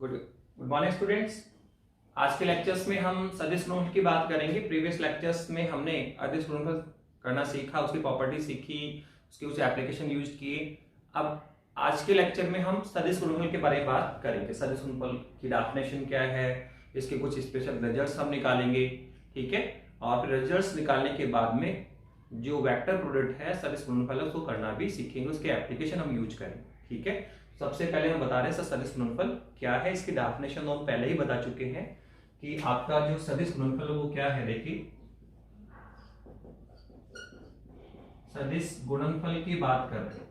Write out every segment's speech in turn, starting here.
Good good morning students. आज के lectures में हम सदिश गुणनफल की बात करेंगे। प्रीवियस लेक्चर्स में हमने अदिश गुणनफल करना सीखा, उसकी प्रॉपर्टी सीखी, उसके कुछ एप्लीकेशन यूज किए। अब आज के लेक्चर में हम सदिश गुणनफल के बारे में बात करेंगे। सदिश गुणनफल की डेफिनेशन क्या है, इसके कुछ स्पेशल रिजल्ट्स हम निकालेंगे, ठीक है। और फिर रिजल्ट्स निकालने के बाद में जो वेक्टर प्रोडक्ट है सदिश गुणनफल उसको करना भी सीखेंगे, उसके एप्लीकेशन हम यूज करेंगे, ठीक है। सबसे पहले हम बता रहे हैं सदिश गुणनफल क्या है। इसकी डेफिनेशन हम पहले ही बता चुके हैं कि आपका जो सदिश गुणनफल है वो क्या है। देखिए, सदिश गुणनफल की बात कर रहे हैं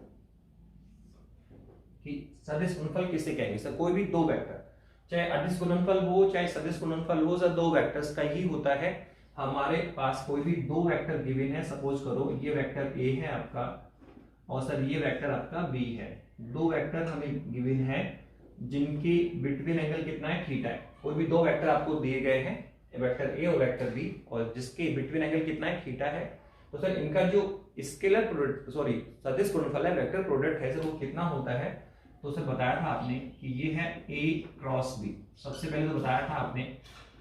कि सदिश गुणनफल किसे कहेंगे। सर कोई भी दो वेक्टर, चाहे अदिश गुणनफल हो चाहे सदिश गुणनफल हो, सर दो वेक्टर्स का ही होता है। हमारे पास कोई भी दो वेक्टर गिवन है, सपोज करो ये वेक्टर ए है आपका और सर ये वेक्टर आपका बी है। दो वेक्टर हमें गिवन है जिनकी बिटवीन एंगल कितना है, थीटा है। कोई भी दो वेक्टर आपको दिए गए हैं, वेक्टर ए और वेक्टर बी, और जिसके बिटवीन एंगल कितना है, थीटा है। तो सर इनका जो स्केलर प्रोडक्ट सदिश गुणनफल है, वेक्टर प्रोडक्ट है सर, वो कितना होता है। तो सर बताया था आपने कि ये है ए क्रॉस बी। सबसे पहले तो बताया था आपने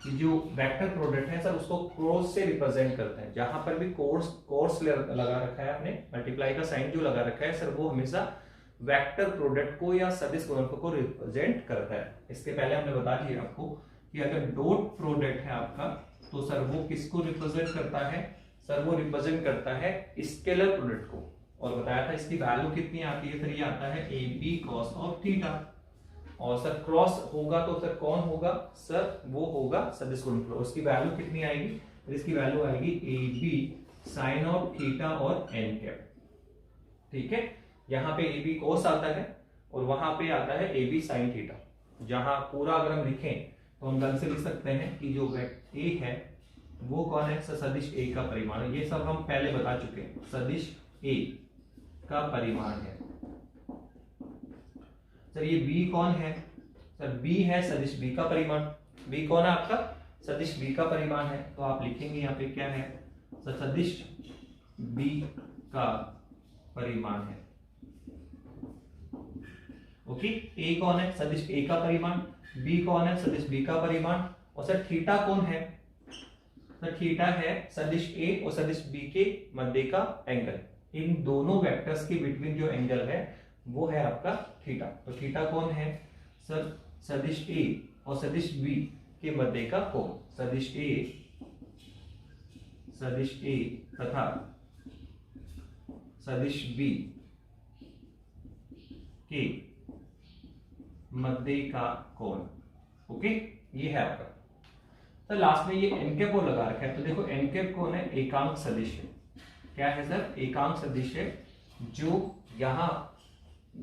कि जो वेक्टर प्रोडक्ट है सर उसको क्रॉस से रिप्रेजेंट करते हैं। जहां पर भी कोर्स लगा रखा है आपने, मल्टीप्लाई का साइन जो लगा रखा है सर, वो हमेशा वेक्टर प्रोडक्ट को या सदिश गुणनफल को रिप्रेजेंट करता है। इसके पहले हमने बता दिया आपको कि अगर डॉट प्रोडक्ट है आपका तो सर वो किसको रिप्रेजेंट करता है, सर वो रिप्रेजेंट करता है स्केलर प्रोडक्ट को। और बताया था इसकी वैल्यू कितनी आती है, सर ये आता है A B cos of theta. और सर क्रॉस होगा तो सर कौन होगा, सर वो होगा सदिश गुणनफल। उसकी वैल्यू कितनी आएगी, तो इसकी वैल्यू आएगी A B sine of theta और एन कैप, ठीक है। यहाँ पे ए बी कोस आता है और वहां पे आता है ए बी साइन थीटा। जहां पूरा अगर हम लिखें तो हम ढंग से लिख सकते हैं कि जो ए है वो कौन है, सदिश ए का परिमाण है। ये सब हम पहले बता चुके हैं, सदिश ए का परिमाण है। सर ये बी कौन है, सर बी है सदिश बी का परिमाण। बी कौन है आपका, सदिश बी का परिमाण है। तो आप लिखेंगे यहाँ पे क्या है, सर सदिश बी का परिमाण है। ओके, ए कौन है, सदिश ए का परिमाण। बी कौन है, सदिश बी का परिमाण। और सर थीटा कौन है, सर थीटा है सदिश ए और सदिश बी के मध्य का एंगल। इन दोनों वेक्टर्स के बिटवीन जो एंगल है वो है आपका थीटा। तो थीटा कौन है, सर सदिश ए और सदिश बी के मध्य का कोण। सदिश ए तथा सदिश बी के मध्य का कोण। ओके, ये है आपका। तो लास्ट में ये एन कैप लगा रखा है। तो देखो एन कैप कौन है, एकांक सदिश है। क्या है सर, एकांक सदिश है जो यहां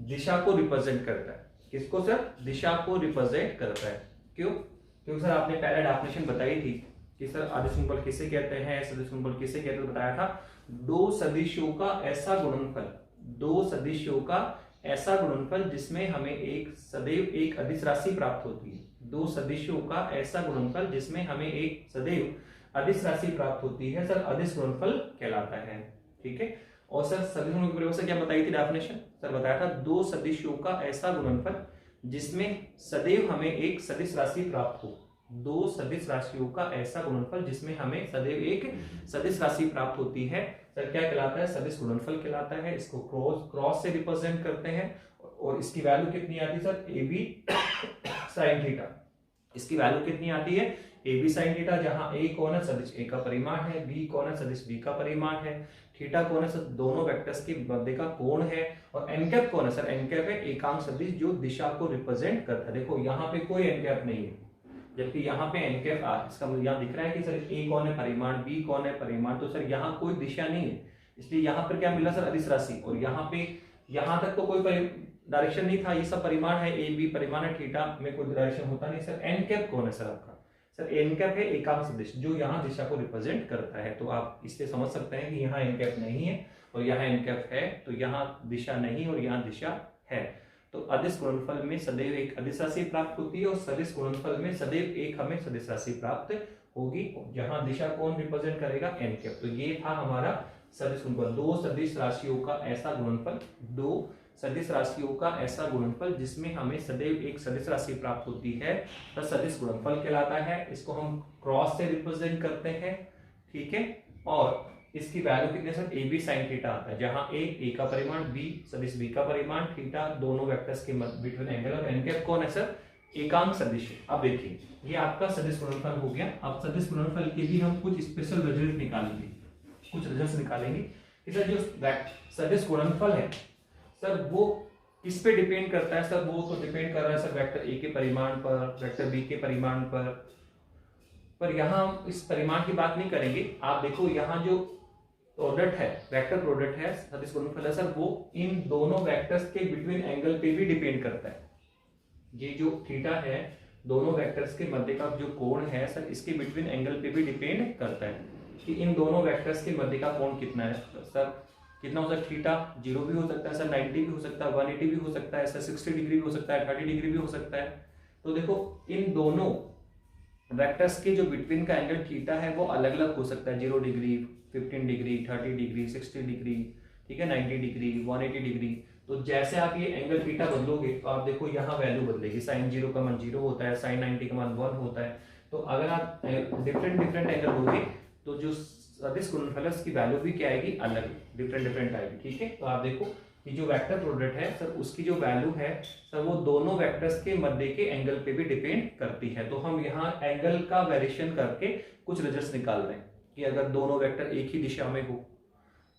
दिशा को रिप्रेजेंट करता है। किसको सर, दिशा को रिप्रेजेंट करता है। क्यों, क्योंकि सर आपने पहले डेफिनेशन बताई थी कि सर अदिश गुणनफल किसे कहते हैं, सदिश गुणनफल किसे कहते हैं। बताया था दो सदिशों का ऐसा गुणनफल, दो सदिशों का ऐसा गुणनफल जिसमें हमें एक सदैव एक अदिश राशि प्राप्त होती है। दो सदिशों का ऐसा गुणनफल जिसमें हमें एक सदैव अदिश राशि प्राप्त होती है, सर अदिश गुणनफल कहलाता है, ठीक है। और सर सदिश गुणनफल की परिभाषा क्या बताई थी डेफिनेशन, सर बताया था दो सदिशों का ऐसा गुणनफल जिसमें सदैव हमें एक सदिश राशि प्राप्त हो। दो सदिश राशियों का ऐसा गुणनफल जिसमें हमें सदैव एक सदिश राशि प्राप्त होती है, सर क्या कहलाता है, सदिश गुणनफल कहलाता है। इसको क्रॉस से रिप्रेजेंट करते हैं और इसकी वैल्यू कितनी आती है sir, A B sine theta. इसकी वैल्यू कितनी आती है, ए बी साइन थीटा। जहां ए कौन है, सदिश ए का परिमाण है, बी कौन है, सदिश बी का परिमाण है, थीटा कौन है, सर दोनों वेक्टर्स के मध्य का कोण है। और एन कैप कौन है, सर एन कैप है एकांक सदिश जो दिशा को रिप्रेजेंट करता है। देखो यहाँ पे कोई एन कैप नहीं है, जबकि यहाँ पे एन कैप आ, इसका मतलब यहाँ दिख रहा है कि सर ए कौन है, परिमाण, बी कौन है, परिमाण। तो सर यहाँ कोई दिशा नहीं है, इसलिए यहाँ पर क्या मिला सर, अदिश राशि। और यहाँ पे यहाँ तक तो कोई डायरेक्शन नहीं था, ये सब परिमाण है, ए बी परिमाण है, थीटा में कोई डायरेक्शन होता नहीं। सर एन कैप कौन है सर आपका, सर एन कैप है एकांक सदिश जो यहाँ दिशा को रिप्रेजेंट करता है। तो आप इससे समझ सकते हैं कि यहाँ एन कैप नहीं है और यहाँ एन कैप है, तो यहाँ दिशा नहीं और यहाँ दिशा है। तो अदिश गुणनफल में सदैव एक अदिश राशि प्राप्त होती है और सदिश गुणनफल में सदैव एक हमें सदिश राशि प्राप्त होगी, जहां दिशा कौन रिप्रेजेंट करेगा, एन कैप। तो ये था हमारा सदिश गुणनफल, दो सदिश राशियों का ऐसा गुणनफल, दो सदिश राशियों का ऐसा गुणनफल जिसमें हमें सदैव एक सदिश राशि प्राप्त होती है तो सदिश गुणनफल कहलाता है। इसको हम क्रॉस से रिप्रेजेंट करते हैं, ठीक है। और इसकी वैल्यू कितने sir, A B sine theta आता है, जहां ए का परिमाण, बी सदिश बी का परिमाण, थीटा दोनों वेक्टर्स के बिटवीन एंगल, और एन कैप कौन है सर, एकांक सदिश है। अब देखिए ये आपका सदिश गुणनफल हो गया। अब सदिश गुणनफल के भी हम कुछ स्पेशल रिजल्ट निकालेंगे, कुछ रिजल्ट निकालेंगे कि सर जो सदिश गुणनफल है सर वो किस पे डिपेंड करता है सर, वो तो डिपेंड कर रहा है सर वेक्टर ए के परिमाण पर, वेक्टर बी के परिमाण पर यहाँ हम इस परिमाण की बात नहीं करेंगे। आप देखो यहाँ जो प्रोडक्ट है, वेक्टर प्रोडक्ट है, सदिश गुणनफल है सर, वो इन दोनों वेक्टर्स के बिटवीन एंगल पे भी डिपेंड करता है। ये जो थीटा है दोनों वेक्टर्स के मध्य का जो कोण है सर, इसके बिटवीन एंगल पे भी डिपेंड करता है कि इन दोनों वेक्टर्स के मध्य का कोण कितना है सर, कितना हो सकता है, थीटा 0 भी हो सकता है सर, 90 भी हो सकता है, 180 भी हो सकता है सर, 60 डिग्री भी हो सकता है, 30 डिग्री भी हो सकता है। तो देखो इन दोनों वेक्टर्स के जो बिटवीन का एंगल थीटा है वो अलग अलग हो सकता है, 0 डिग्री, 15 डिग्री, 30 डिग्री, 60 डिग्री, ठीक है, 90 डिग्री, 180 डिग्री। तो जैसे आप ये एंगल थीटा बदलोगे तो आप देखो यहाँ वैल्यू बदलेगी, साइन 0 का मान 0 होता है, साइन 90 का मान 1 होता है। तो अगर आप डिफरेंट एंगल लोगे तो जो सदिश गुणनफल की वैल्यू भी क्या आएगी, अलग, डिफरेंट आएगी, ठीक है। तो आप देखो कि जो वेक्टर प्रोडक्ट है सर उसकी जो वैल्यू है सर वो दोनों वेक्टर्स के मध्य के एंगल पे भी डिपेंड करती है। तो हम यहाँ एंगल का वेरिएशन करके कुछ रिजल्ट्स निकाल रहे हैं कि अगर दोनों वेक्टर एक ही दिशा में हो,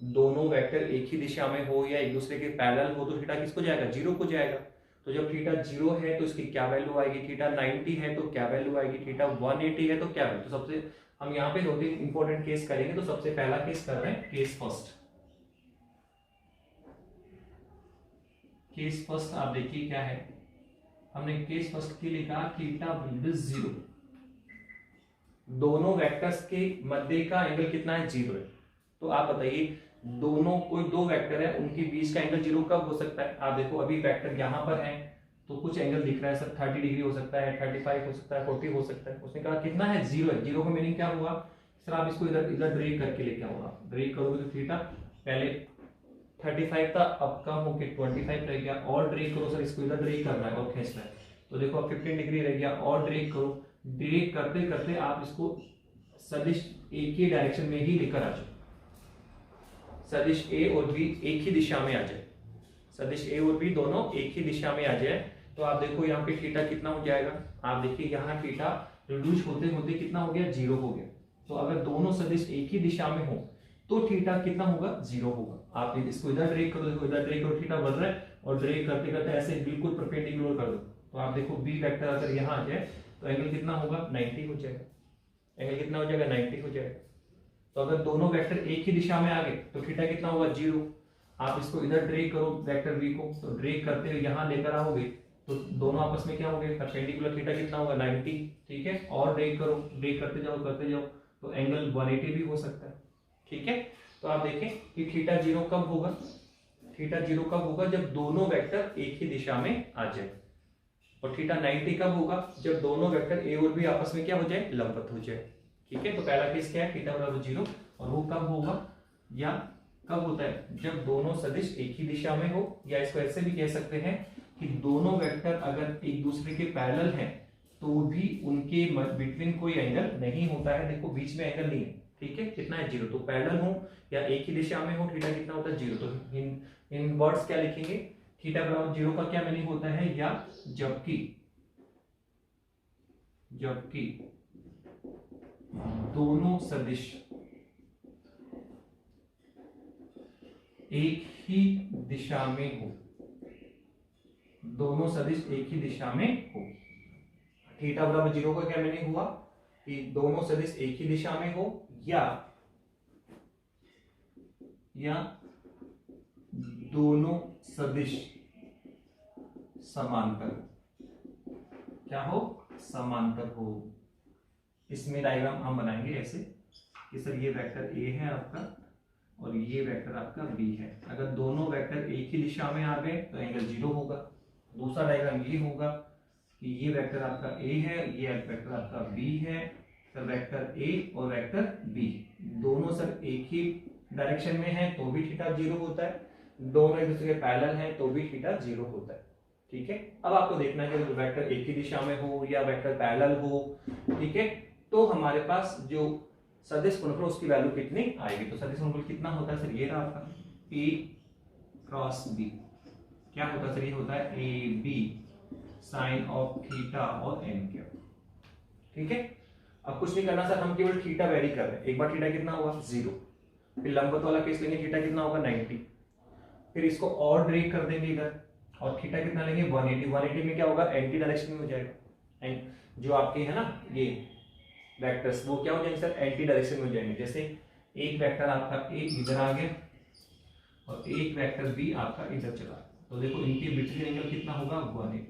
दोनों वेक्टर एक ही दिशा में हो या एक दूसरे के पैरेलल हो तो थीटा किसको जाएगा, 0 को जाएगा। तो जब थीटा 0 है तो इसकी क्या वैल्यू आएगी, थीटा 90 है तो क्या वैल्यू आएगी, थीटा 180 है तो क्या वैल्यू। तो सबसे हम यहाँ पे 2-3 इंपॉर्टेंट केस करेंगे। तो सबसे पहला केस कर रहे हैं, केस फर्स्ट आप देखिए क्या है, हमने केस फर्स्ट के लिखा थीटा विल बी 0, दोनों वेक्टर्स के मध्य का एंगल कितना है, 0 है। तो आप बताइए दोनों कोई दो वेक्टर है उनके बीच का एंगल 0 कब हो सकता है। आप देखो अभी वेक्टर यहाँ पर है तो कुछ एंगल दिख रहा है सर, 30 डिग्री हो सकता है, 35 हो सकता है, 40 हो सकता है। उसने कहा कितना है, 0 है। 0 का मीनिंग क्या हुआ सर, आप इसको इधर ड्रैग करके लेके आओ, ड्रैग करोगे तो थीटा पहले 35 था, अब कम होके 25 रह गया, और ड्रैग करो सर, इसको इधर ड्रैग करना है और खींचना है। तो देखो अब 15 डिग्री रह गया, और ड्रैग करो, ड्रैग करते करते आप इसको सदिश एक ही डायरेक्शन में ही लेकर आ जाओ, सदिश ए और बी एक ही दिशा में आ जाए, सदिश ए और बी दोनों एक ही दिशा में आ जाए। तो आप देखो यहाँ पे थीटा कितना हो जाएगा, आप देखिए यहाँ थीटा रिड्यूस होते होते कितना हो गया, 0 हो गया। तो अगर दोनों सदिश एक ही दिशा में हो तो थीटा कितना होगा, 0 होगा। आप इसको इधर ड्रैग करो, देखो इधर ड्रैग करो, थीटा बढ़ रहा है, और ड्रैग करते करते ऐसे बिल्कुल परपेंडिकुलर कर दो। तो आप देखो बी वेक्टर अगर यहाँ आ जाए तो एंगल कितना होगा, 90 हो जाएगा, एंगल कितना हो जाएगा, 90 हो जाएगा। तो अगर दोनों वेक्टर एक ही दिशा में आ गए तो थीटा कितना होगा, 0। आप इसको इधर ड्रैग करो वेक्टर बी को, तो ड्रैग करते हुए यहाँ लेकर आओगे तो दोनों आपस में क्या हो गए, परपेंडिकुलर, थीटा कितना होगा, 90, ठीक है। और ड्रैग करो, ड्रैग करते जाओ तो एंगल 180 भी हो सकता है, ठीक है। तो आप देखें कि थीटा 0 कब होगा, थीटा 0 कब होगा, जब दोनों वेक्टर एक ही दिशा में आ जाए। और थीटा 90 कब होगा, जब दोनों वेक्टर ए और बी आपस में क्या हो जाए, लंबवत हो जाए, ठीक है। तो पहला केस क्या है, थीटा बराबर 0, और वो कब होगा या कब होता है, जब दोनों सदिश एक ही दिशा में हो, या इसको ऐसे भी कह सकते हैं कि दोनों वेक्टर अगर एक दूसरे के पैरेलल हैं तो भी उनके बिटवीन कोई एंगल नहीं होता है। देखो बीच में एंगल नहीं है, ठीक है, कितना है, 0। तो पैरेलल हो या एक ही दिशा में हो, थीटा कितना होता है, 0। तो इन वर्ड्स क्या लिखेंगे, थीटा बराबर 0 का क्या मीनिंग होता है, या जबकि दोनों सदिश एक ही दिशा में हो, दोनों सदिश एक ही दिशा में हो। थीटा बराबर 0 का क्या मीनिंग हुआ कि दोनों सदिश एक ही दिशा में हो, या दोनों सदिश समांतर, क्या हो, समांतर हो। इसमें डायग्राम हम बनाएंगे ऐसे कि सर ये वेक्टर ए है आपका और ये वेक्टर आपका बी है। अगर दोनों वेक्टर एक ही दिशा में आ गए तो एंगल 0 होगा। दूसरा डायग्राम ये होगा कि ये वेक्टर आपका ए है, ये वेक्टर आपका बी है, सर वेक्टर ए और वेक्टर बी दोनों सर एक ही डायरेक्शन में है तो भी थीटा 0 होता है। दोनों एक दूसरे के पैरेलल हैं तो भी थीटा 0 होता है। ठीक है, अब आपको देखना है कि वेक्टर एक ही दिशा में हो या वेक्टर पैरेलल हो। ठीक है, तो हमारे पास जो सदिश गुणनफल उसकी वैल्यू कितनी आएगी। तो सदिश गुणनफल कितना होता है सर, ये रहा आपका ए क्रॉस बी। क्या होता है सर, ये होता है A B sine of theta और एन कैप। ठीक है, अब कुछ नहीं करना सर, हम केवल थीटा वेरी कर रहे हैं। एक बार थीटा कितना हुआ 0, फिर लंबवत वाला केस लेंगे, थीटा कितना होगा 90, फिर इसको और ड्रैग कर देंगे इधर और थीटा कितना लेंगे 180। 180 में क्या होगा, एंटी डायरेक्शन में हो जाएगा। एंड जो आपके है ना ये वेक्टर्स वो क्या हो जाएंगे सर, एंटी डायरेक्शन में हो जाएंगे। जैसे एक वेक्टर आपका ए इधर आ गया और एक वेक्टर बी आपका इधर चला, तो देखो इनके बिटवीन एंगल कितना होगा 180।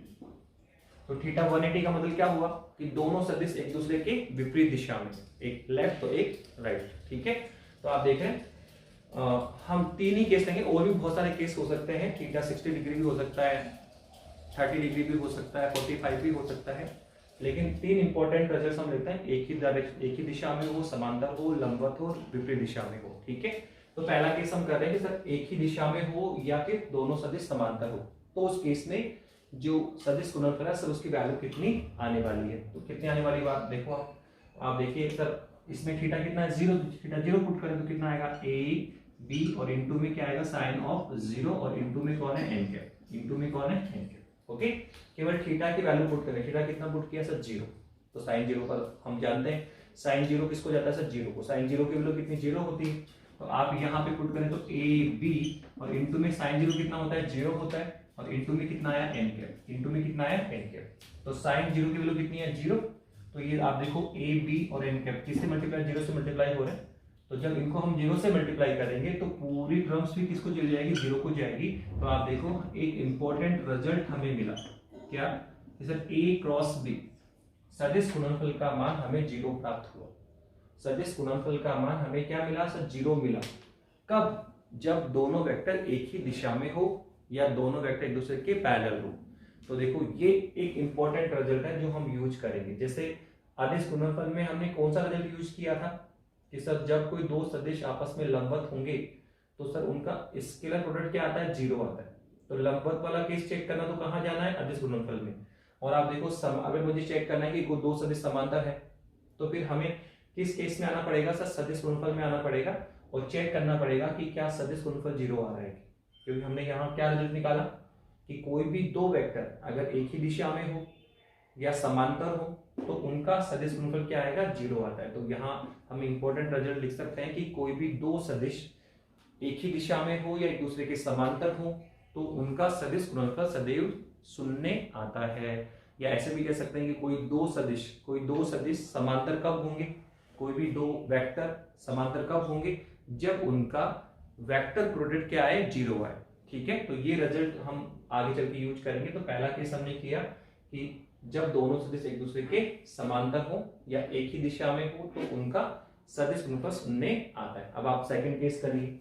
तो थीटा 180 का मतलब क्या हुआ कि दोनों सदिश एक दूसरे के विपरीत दिशा में, एक लेफ्ट तो एक राइट। ठीक है, तो आप देख रहे हैं हम 3 ही केस लेंगे, और भी बहुत सारे केस हो सकते हैं। थीटा 60 डिग्री भी हो सकता है, 30 डिग्री भी हो सकता है, 45 भी हो सकता है, लेकिन 3 इंपॉर्टेंट रिजल्ट्स हम लेते हैं। एक ही दिशा में हो, समांतर हो, लंबवत हो, विपरीत दिशा में हो। ठीक है, तो पहला केस हम कर रहे हैं कि सर एक ही दिशा में हो या फिर दोनों सदिश समांतर हो। तो उस केस में जो सदिश गुणनफल है सर उसकी वैल्यू कितनी आने वाली है। तो कितनी आने वाली बात देखो आप देखिए सर, इसमें थीटा कितना है 0, थीटा 0 पुट करें तो कितना आएगा ए बी, और इनटू में क्या आएगा साइन ऑफ 0, और इनटू में कौन है एन कैप, इनटू में कौन है एन कैप। ओके, केवल थीटा की वैल्यू पुट करें, थीटा कितना पुट किया सर 0, तो साइन 0 पर हम जानते हैं साइन 0 किसको जाता है सर 0 को, साइन 0 की वैल्यू कितनी 0 होती है। तो आप यहाँ पे पुट करें तो ए बी, और इनटू में साइन 0 कितना होता है 0 होता है, और इनटू में कितना आया एन कैप, इनटू में कितना आया एन कैप। तो साइन 0 की वैल्यू कितनी है 0, तो ये आप देखो ए बी और एन कैप किससे मल्टीप्लाई, 0 से मल्टीप्लाई हो रहे हैं। तो जब इनको हम 0 से मल्टीप्लाई करेंगे तो पूरी टर्म्स भी किसको चली जाएगी 0 को जाएगी। तो आप देखो एक इंपॉर्टेंट रिजल्ट हमें मिला, क्या सर ए क्रॉस बी सदिश गुणनफल का मान हमें 0 प्राप्त हुआ। सदिश गुणनफल का मान हमें क्या मिला सर 0 मिला। कब, जब दोनों वेक्टर एक ही दिशा में हो या दोनों वेक्टर एक दूसरे के पैरेलल हो। तो देखो ये एक इंपॉर्टेंट रिजल्ट है जो हम यूज करेंगे। जैसे अदिश गुणनफल में हमने कौन सा रिजल्ट यूज किया था कि सर जब कोई दो सदिश आपस में लंबवत होंगे तो सर उनका स्केलर प्रोडक्ट क्या आता है 0 आता है। तो लंबवत वाला केस चेक करना तो कहां जाना है अदिश गुणनफल में। और आप देखो अगर मुझे चेक करना है कि कोई दो सदिश समांतर है तो फिर हमें किस केस में आना पड़ेगा सर, सदिश गुणनफल में आना पड़ेगा और चेक करना पड़ेगा कि क्या सदिश गुणनफल 0 आ रहा है। क्योंकि हमने यहाँ क्या रिजल्ट निकाला कि कोई भी दो वेक्टर अगर एक ही दिशा में हो या समांतर हो तो उनका सदिश गुणनफल क्या आएगा 0 आता है। तो यहाँ हम इंपॉर्टेंट रिजल्ट लिख सकते हैं कि कोई भी दो सदिश एक ही दिशा में हो या एक दूसरे के समांतर हो तो उनका सदिश गुणनफल सदैव 0 आता है। या ऐसे भी कह सकते हैं कि कोई दो सदिश समांतर कब होंगे, कोई भी दो वेक्टर समांतर कब होंगे, जब उनका वेक्टर प्रोडक्ट क्या आए 0 आए। ठीक है, तो ये रिजल्ट हम आगे चल के यूज करेंगे। तो पहला केस हमने किया कि जब दोनों सदिश एक दूसरे के समांतर हो या एक ही दिशा में हो तो उनका सदिश गुणनफल 0 आता है। अब आप सेकंड केस करिए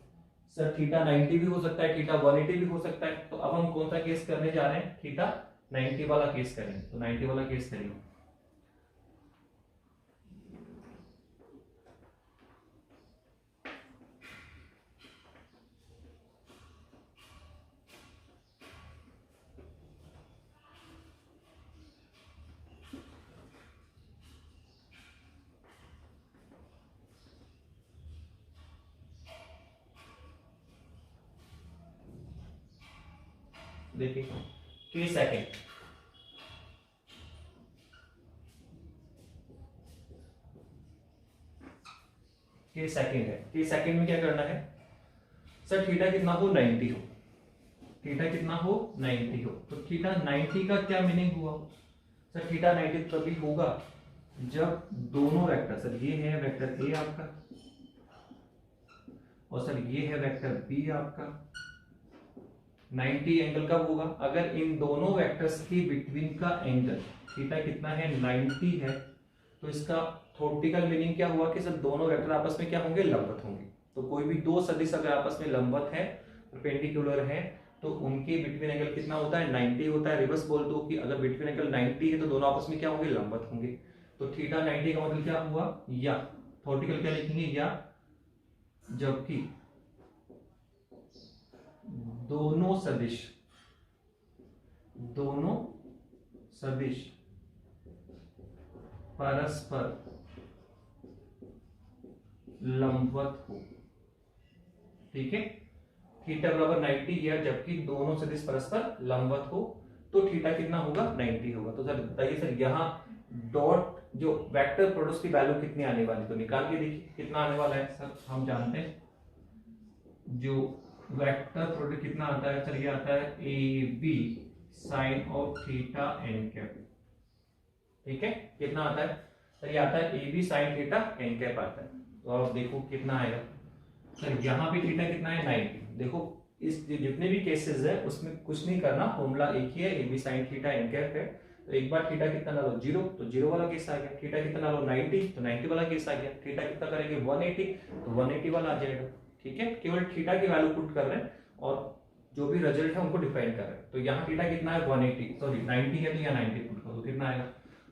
सर, थीटा 90 भी हो सकता है, थीटा 180 भी हो सकता है। तो अब हम कौन सा केस करने जा रहे हैं, थीटा 90 वाला केस करेंगे। तो 90 वाला केस करेंगे। देखिए केस सेकंड, केस सेकंड है। केस सेकंड में क्या करना है सर, थीटा कितना हो 90 हो, थीटा कितना हो 90 हो। तो थीटा 90 का क्या मीनिंग हुआ सर, थीटा 90 तभी होगा जब दोनों वेक्टर, सर ये है वेक्टर ए आपका और सर ये है वेक्टर बी आपका। 90 एंगल कब होगा, अगर इन दोनों वेक्टर्स के बिटवीन का एंगल थीटा कितना है 90 है। तो इसका थ्योरेटिकल मीनिंग क्या हुआ कि सर दोनों वेक्टर आपस में क्या होंगे लंबवत होंगे। तो कोई भी दो सदिश अगर आपस में लंबवत है परपेंडिकुलर है तो उनके बिटवीन एंगल कितना होता है 90 होता है। रिवर्स बोल दो कि अगर बिटवीन एंगल 90 है तो दोनों आपस में क्या होंगे लंबवत होंगे। तो थीटा 90 का मतलब क्या हुआ, या थ्योरेटिकल क्या लिखेंगे, या जबकि दोनों सदिश परस्पर लंबवत हो, ठीक है। थीटा बराबर 90 या जबकि दोनों सदिश परस्पर लंबवत हो तो थीटा कितना होगा 90 होगा। तो सर बताइए सर यहाँ डॉट जो वेक्टर प्रोडक्ट की वैल्यू कितनी आने वाली, तो निकाल के देखिए कितना आने वाला है। सर हम जानते हैं जो वेक्टर प्रोडक्ट कितना आता है सर, ये आता है A B sine of theta N cap, ठीक है। कितना आता है सर, ये आता है A B sine theta N cap आता है। तो अब देखो कितना आएगा सर, यहाँ पे थीटा कितना है 90। देखो इस जितने भी केसेस है उसमें कुछ नहीं करना, फॉर्मूला एक ही है, A B sine theta N cap है। तो एक बार थीटा कितना ला लो 0, तो 0 वाला केस आ गया। थीटा कितना ला लो 90, तो 90 वाला केस आ गया। थीटा कितना करेंगे 180, तो 180 वाला आ जाएगा, ठीक है। केवल थीटा की वैल्यू पुट कर रहे हैं और जो भी रिजल्ट है उनको डिफाइन कर रहे हैं। तो यहाँ थीटा कितना है 180, सॉरी 90 है तो यहाँ 90 पुट करो, तो कितना आएगा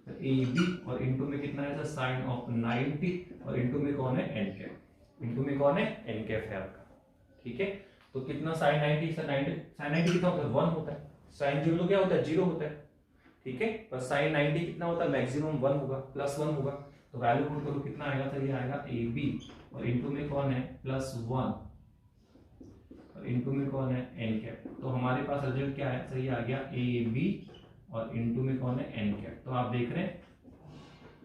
ए बी और इनटू में कितना है सर साइन ऑफ 90 और इनटू में कौन है एन कैप, इनटू में कौन है एन कैप है आपका, ठीक है। तो कितना साइन 90 सर 90 साइन 90 कितना होता है 1 होता है, साइन 0 तो क्या होता है 0 होता है, ठीक है। पर साइन 90 कितना होता है मैक्सिमम 1 होगा, प्लस 1 होगा। तो वैल्यू पुट करो कितना आएगा सर, ये आएगा ए बी और इनटू में कौन है प्लस 1 और इनटू में कौन है एन कैप। तो हमारे पास रिजल्ट क्या है सर, ये आ गया ए बी और इनटू में कौन है एन कैप। तो आप देख रहे हैं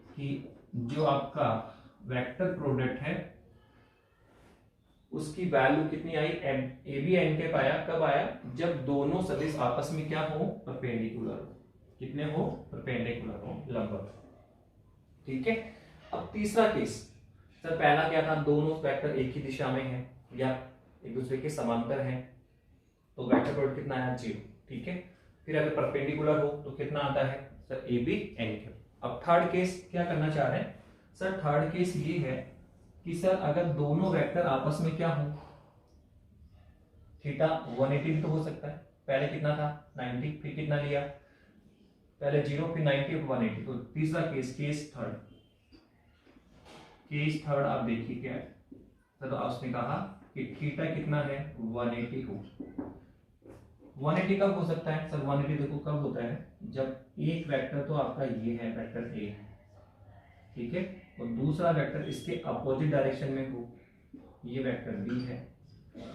कि जो आपका वेक्टर प्रोडक्ट है उसकी वैल्यू कितनी आई, ए बी एन कैप आया। कब आया, जब दोनों सदिश आपस में क्या हो परपेंडिकुलर हो, कितने हो परपेंडिकुलर हो, लंबवत, ठीक है। अब तीसरा केस सर, पहला क्या था दोनों वेक्टर एक ही दिशा में है या एक दूसरे के समांतर हैं, तो वेक्टर प्रोडक्ट कितना आया 0, ठीक है। फिर अगर परपेंडिकुलर हो तो कितना आता है sir A B N cap. अब थर्ड केस क्या करना चाह रहे हैं सर, थर्ड केस ये है कि सर अगर दोनों वेक्टर आपस में क्या हो, थीटा 180 भी तो हो सकता है। पहले कितना था 90, फिर कितना लिया पहले 0 फिर 90 फिर 180। तो तीसरा केस केस थर्ड आप देखिए क्या है सर, तो उसने कहा कि थीटा कितना है 180 हो। 180 कब हो सकता है सर, 180 देखो कब होता है जब एक वेक्टर तो आपका ये है वेक्टर ए है, ठीक है, और दूसरा वेक्टर इसके अपोजिट डायरेक्शन में हो, ये वेक्टर बी है,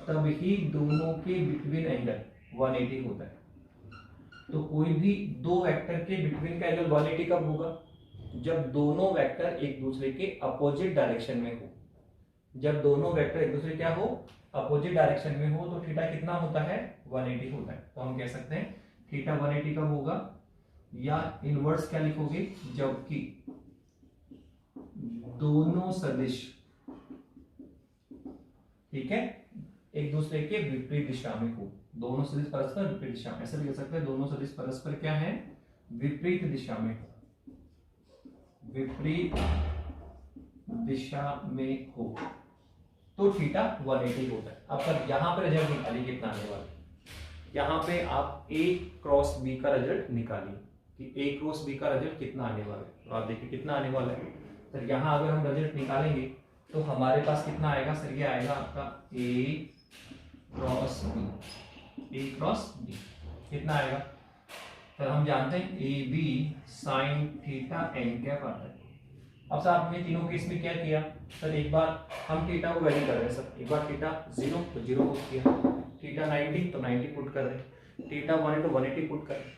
तब ही दोनों के बिटवीन एंगल 180 होता है। तो कोई भी दो वेक्टर के बिटवीन का एंगल 180 कब होगा, जब दोनों वेक्टर एक दूसरे के अपोजिट डायरेक्शन में हो। जब दोनों वेक्टर एक दूसरे क्या हो अपोजिट डायरेक्शन में हो तो थीटा कितना होता है 180 होता है। तो हम कह सकते हैं थीटा 180 कब होगा, या इनवर्स क्या लिखोगे, जबकि दोनों सदिश, ठीक है, एक दूसरे के विपरीत दिशा में हो। दोनों सदिश परस्पर विपरीत दिशा में, ऐसा भी कह सकते हैं दोनों सदिश परस्पर क्या है विपरीत दिशा में हो, विपरीत दिशा में हो तो थीटा 180 होता है। अब सर यहाँ पे रिजल्ट निकालिए कितना आने वाला है, यहाँ पे आप A क्रॉस B का रिजल्ट निकालिए कि A क्रॉस B का रिजल्ट कितना आने वाला है। तो आप देखिए कितना आने वाला है सर, यहाँ अगर हम रिजल्ट निकालेंगे तो हमारे पास कितना आएगा सर, ये आएगा आपका A क्रॉस B कितना आएगा सर, हम जानते हैं A B sine theta N cap आता है। अब सर आपने तीनों केस में क्या किया सर, एक बार हम थीटा को वैल्यू कर रहे हैं सर, एक बार थीटा 0 तो 0 पुट किया, थीटा 90 तो 90 पुट कर रहे हैं, थीटा 180 तो 180 पुट कर रहे हैं,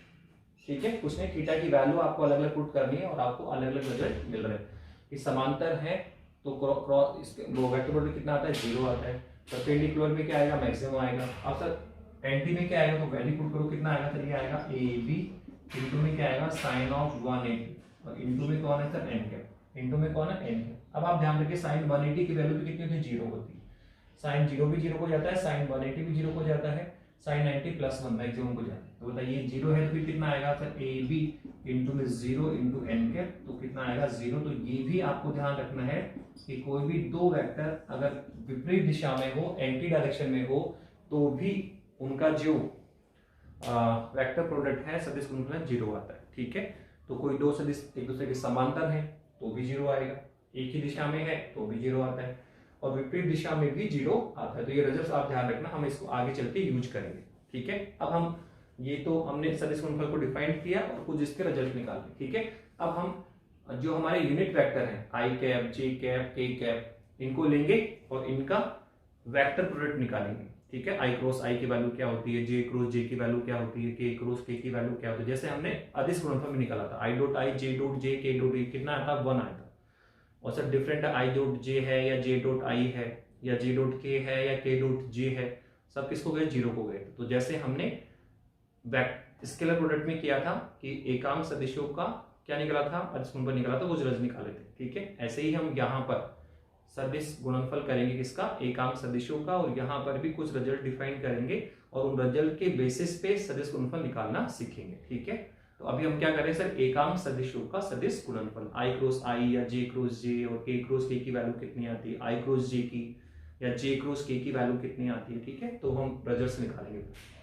ठीक है। कुछ नहीं, थीटा की वैल्यू आपको अलग अलग पुट करनी है और आपको अलग अलग रिजल्ट मिल रहे हैं। इस समांतर है तो क्रॉस इसके वेक्टर प्रोडक्ट कितना आता है 0 आता है, परपेंडिकुलर में क्या आएगा मैक्सिमम आएगा। अब सर एंटी में क्या आएगा तो वैल्यू पुट करो कितना आएगा सर, ये आएगा ए बी इनटू में क्या आएगा साइन ऑफ 180 और इनटू में कौन है सर एन कैप, इनटू में कौन है एन कैप। अब आप ध्यान रखिए साइन 180 की वैल्यू भी कितनी होती है 0 होती है, साइन 0 भी 0 हो जाता है, साइन 180 भी 0 हो जाता है, साइन 90 प्लस 1 मैक्सिमम हो जाता है। तो बताइए 0 है तो फिर कितना आएगा सर ए बी इंटू में 0 इंटू एन कैप, तो कितना आएगा 0। तो ये भी आपको ध्यान रखना है कि कोई भी दो वेक्टर अगर विपरीत दिशा में हो एंटी डायरेक्शन में हो तो भी उनका जो वेक्टर प्रोडक्ट है सदिश गुणनफल 0 आता है, ठीक है। तो कोई दो सदिश एक दूसरे के समांतर है तो भी 0 आएगा, एक ही दिशा में है तो भी 0 आता है और विपरीत दिशा में भी 0 आता है। तो ये रिजल्ट आप ध्यान रखना, हम इसको आगे चल के यूज करेंगे। ठीक है। अब हम ये तो हमने सदिश गुणनफल को डिफाइन किया और कुछ इसके रिजल्ट निकाले, ठीक है। अब हम जो हमारे यूनिट वेक्टर हैं आई कैप, जे कैप, के कैप, इनको लेंगे और इनका वेक्टर प्रोडक्ट निकालेंगे, ठीक है। आई क्रॉस आई की वैल्यू क्या होती है, जे क्रॉस जे की वैल्यू क्या होती है, के क्रॉस के की वैल्यू क्या होती है। जैसे हमने अदिश गुणनफल में निकाला था आई डॉट आई, जे डॉट जे, के डॉट कितना आया था, 1 आया था। और sir different I dot J है या जे डॉट आई है या जे डॉट के है या के डॉट जे है, सब किसको गए, 0 को गए। तो जैसे हमने स्केलर प्रोडक्ट में किया था कि एकांक सदिशों का क्या निकला था, अदिश गुणनफल निकला था, वो रिजल्ट निकाले थे, ठीक है। ऐसे ही हम यहाँ पर सदिश गुणनफल करेंगे किसका, एकांक सदिशों का, और यहाँ पर भी कुछ रिजल्ट डिफाइन करेंगे और उन रिजल्ट के बेसिस पे सदिश गुणनफल निकालना सीखेंगे, ठीक है। तो अभी हम क्या करें सर, एकांक सदिशों का सदिश गुणनफल, आई क्रॉस आई या जे क्रॉस जे और के क्रॉस के की वैल्यू कितनी आती है, आई क्रॉस जे की या जे क्रॉस के की वैल्यू कितनी आती है, ठीक है। तो हम रिजल्ट निकालेंगे।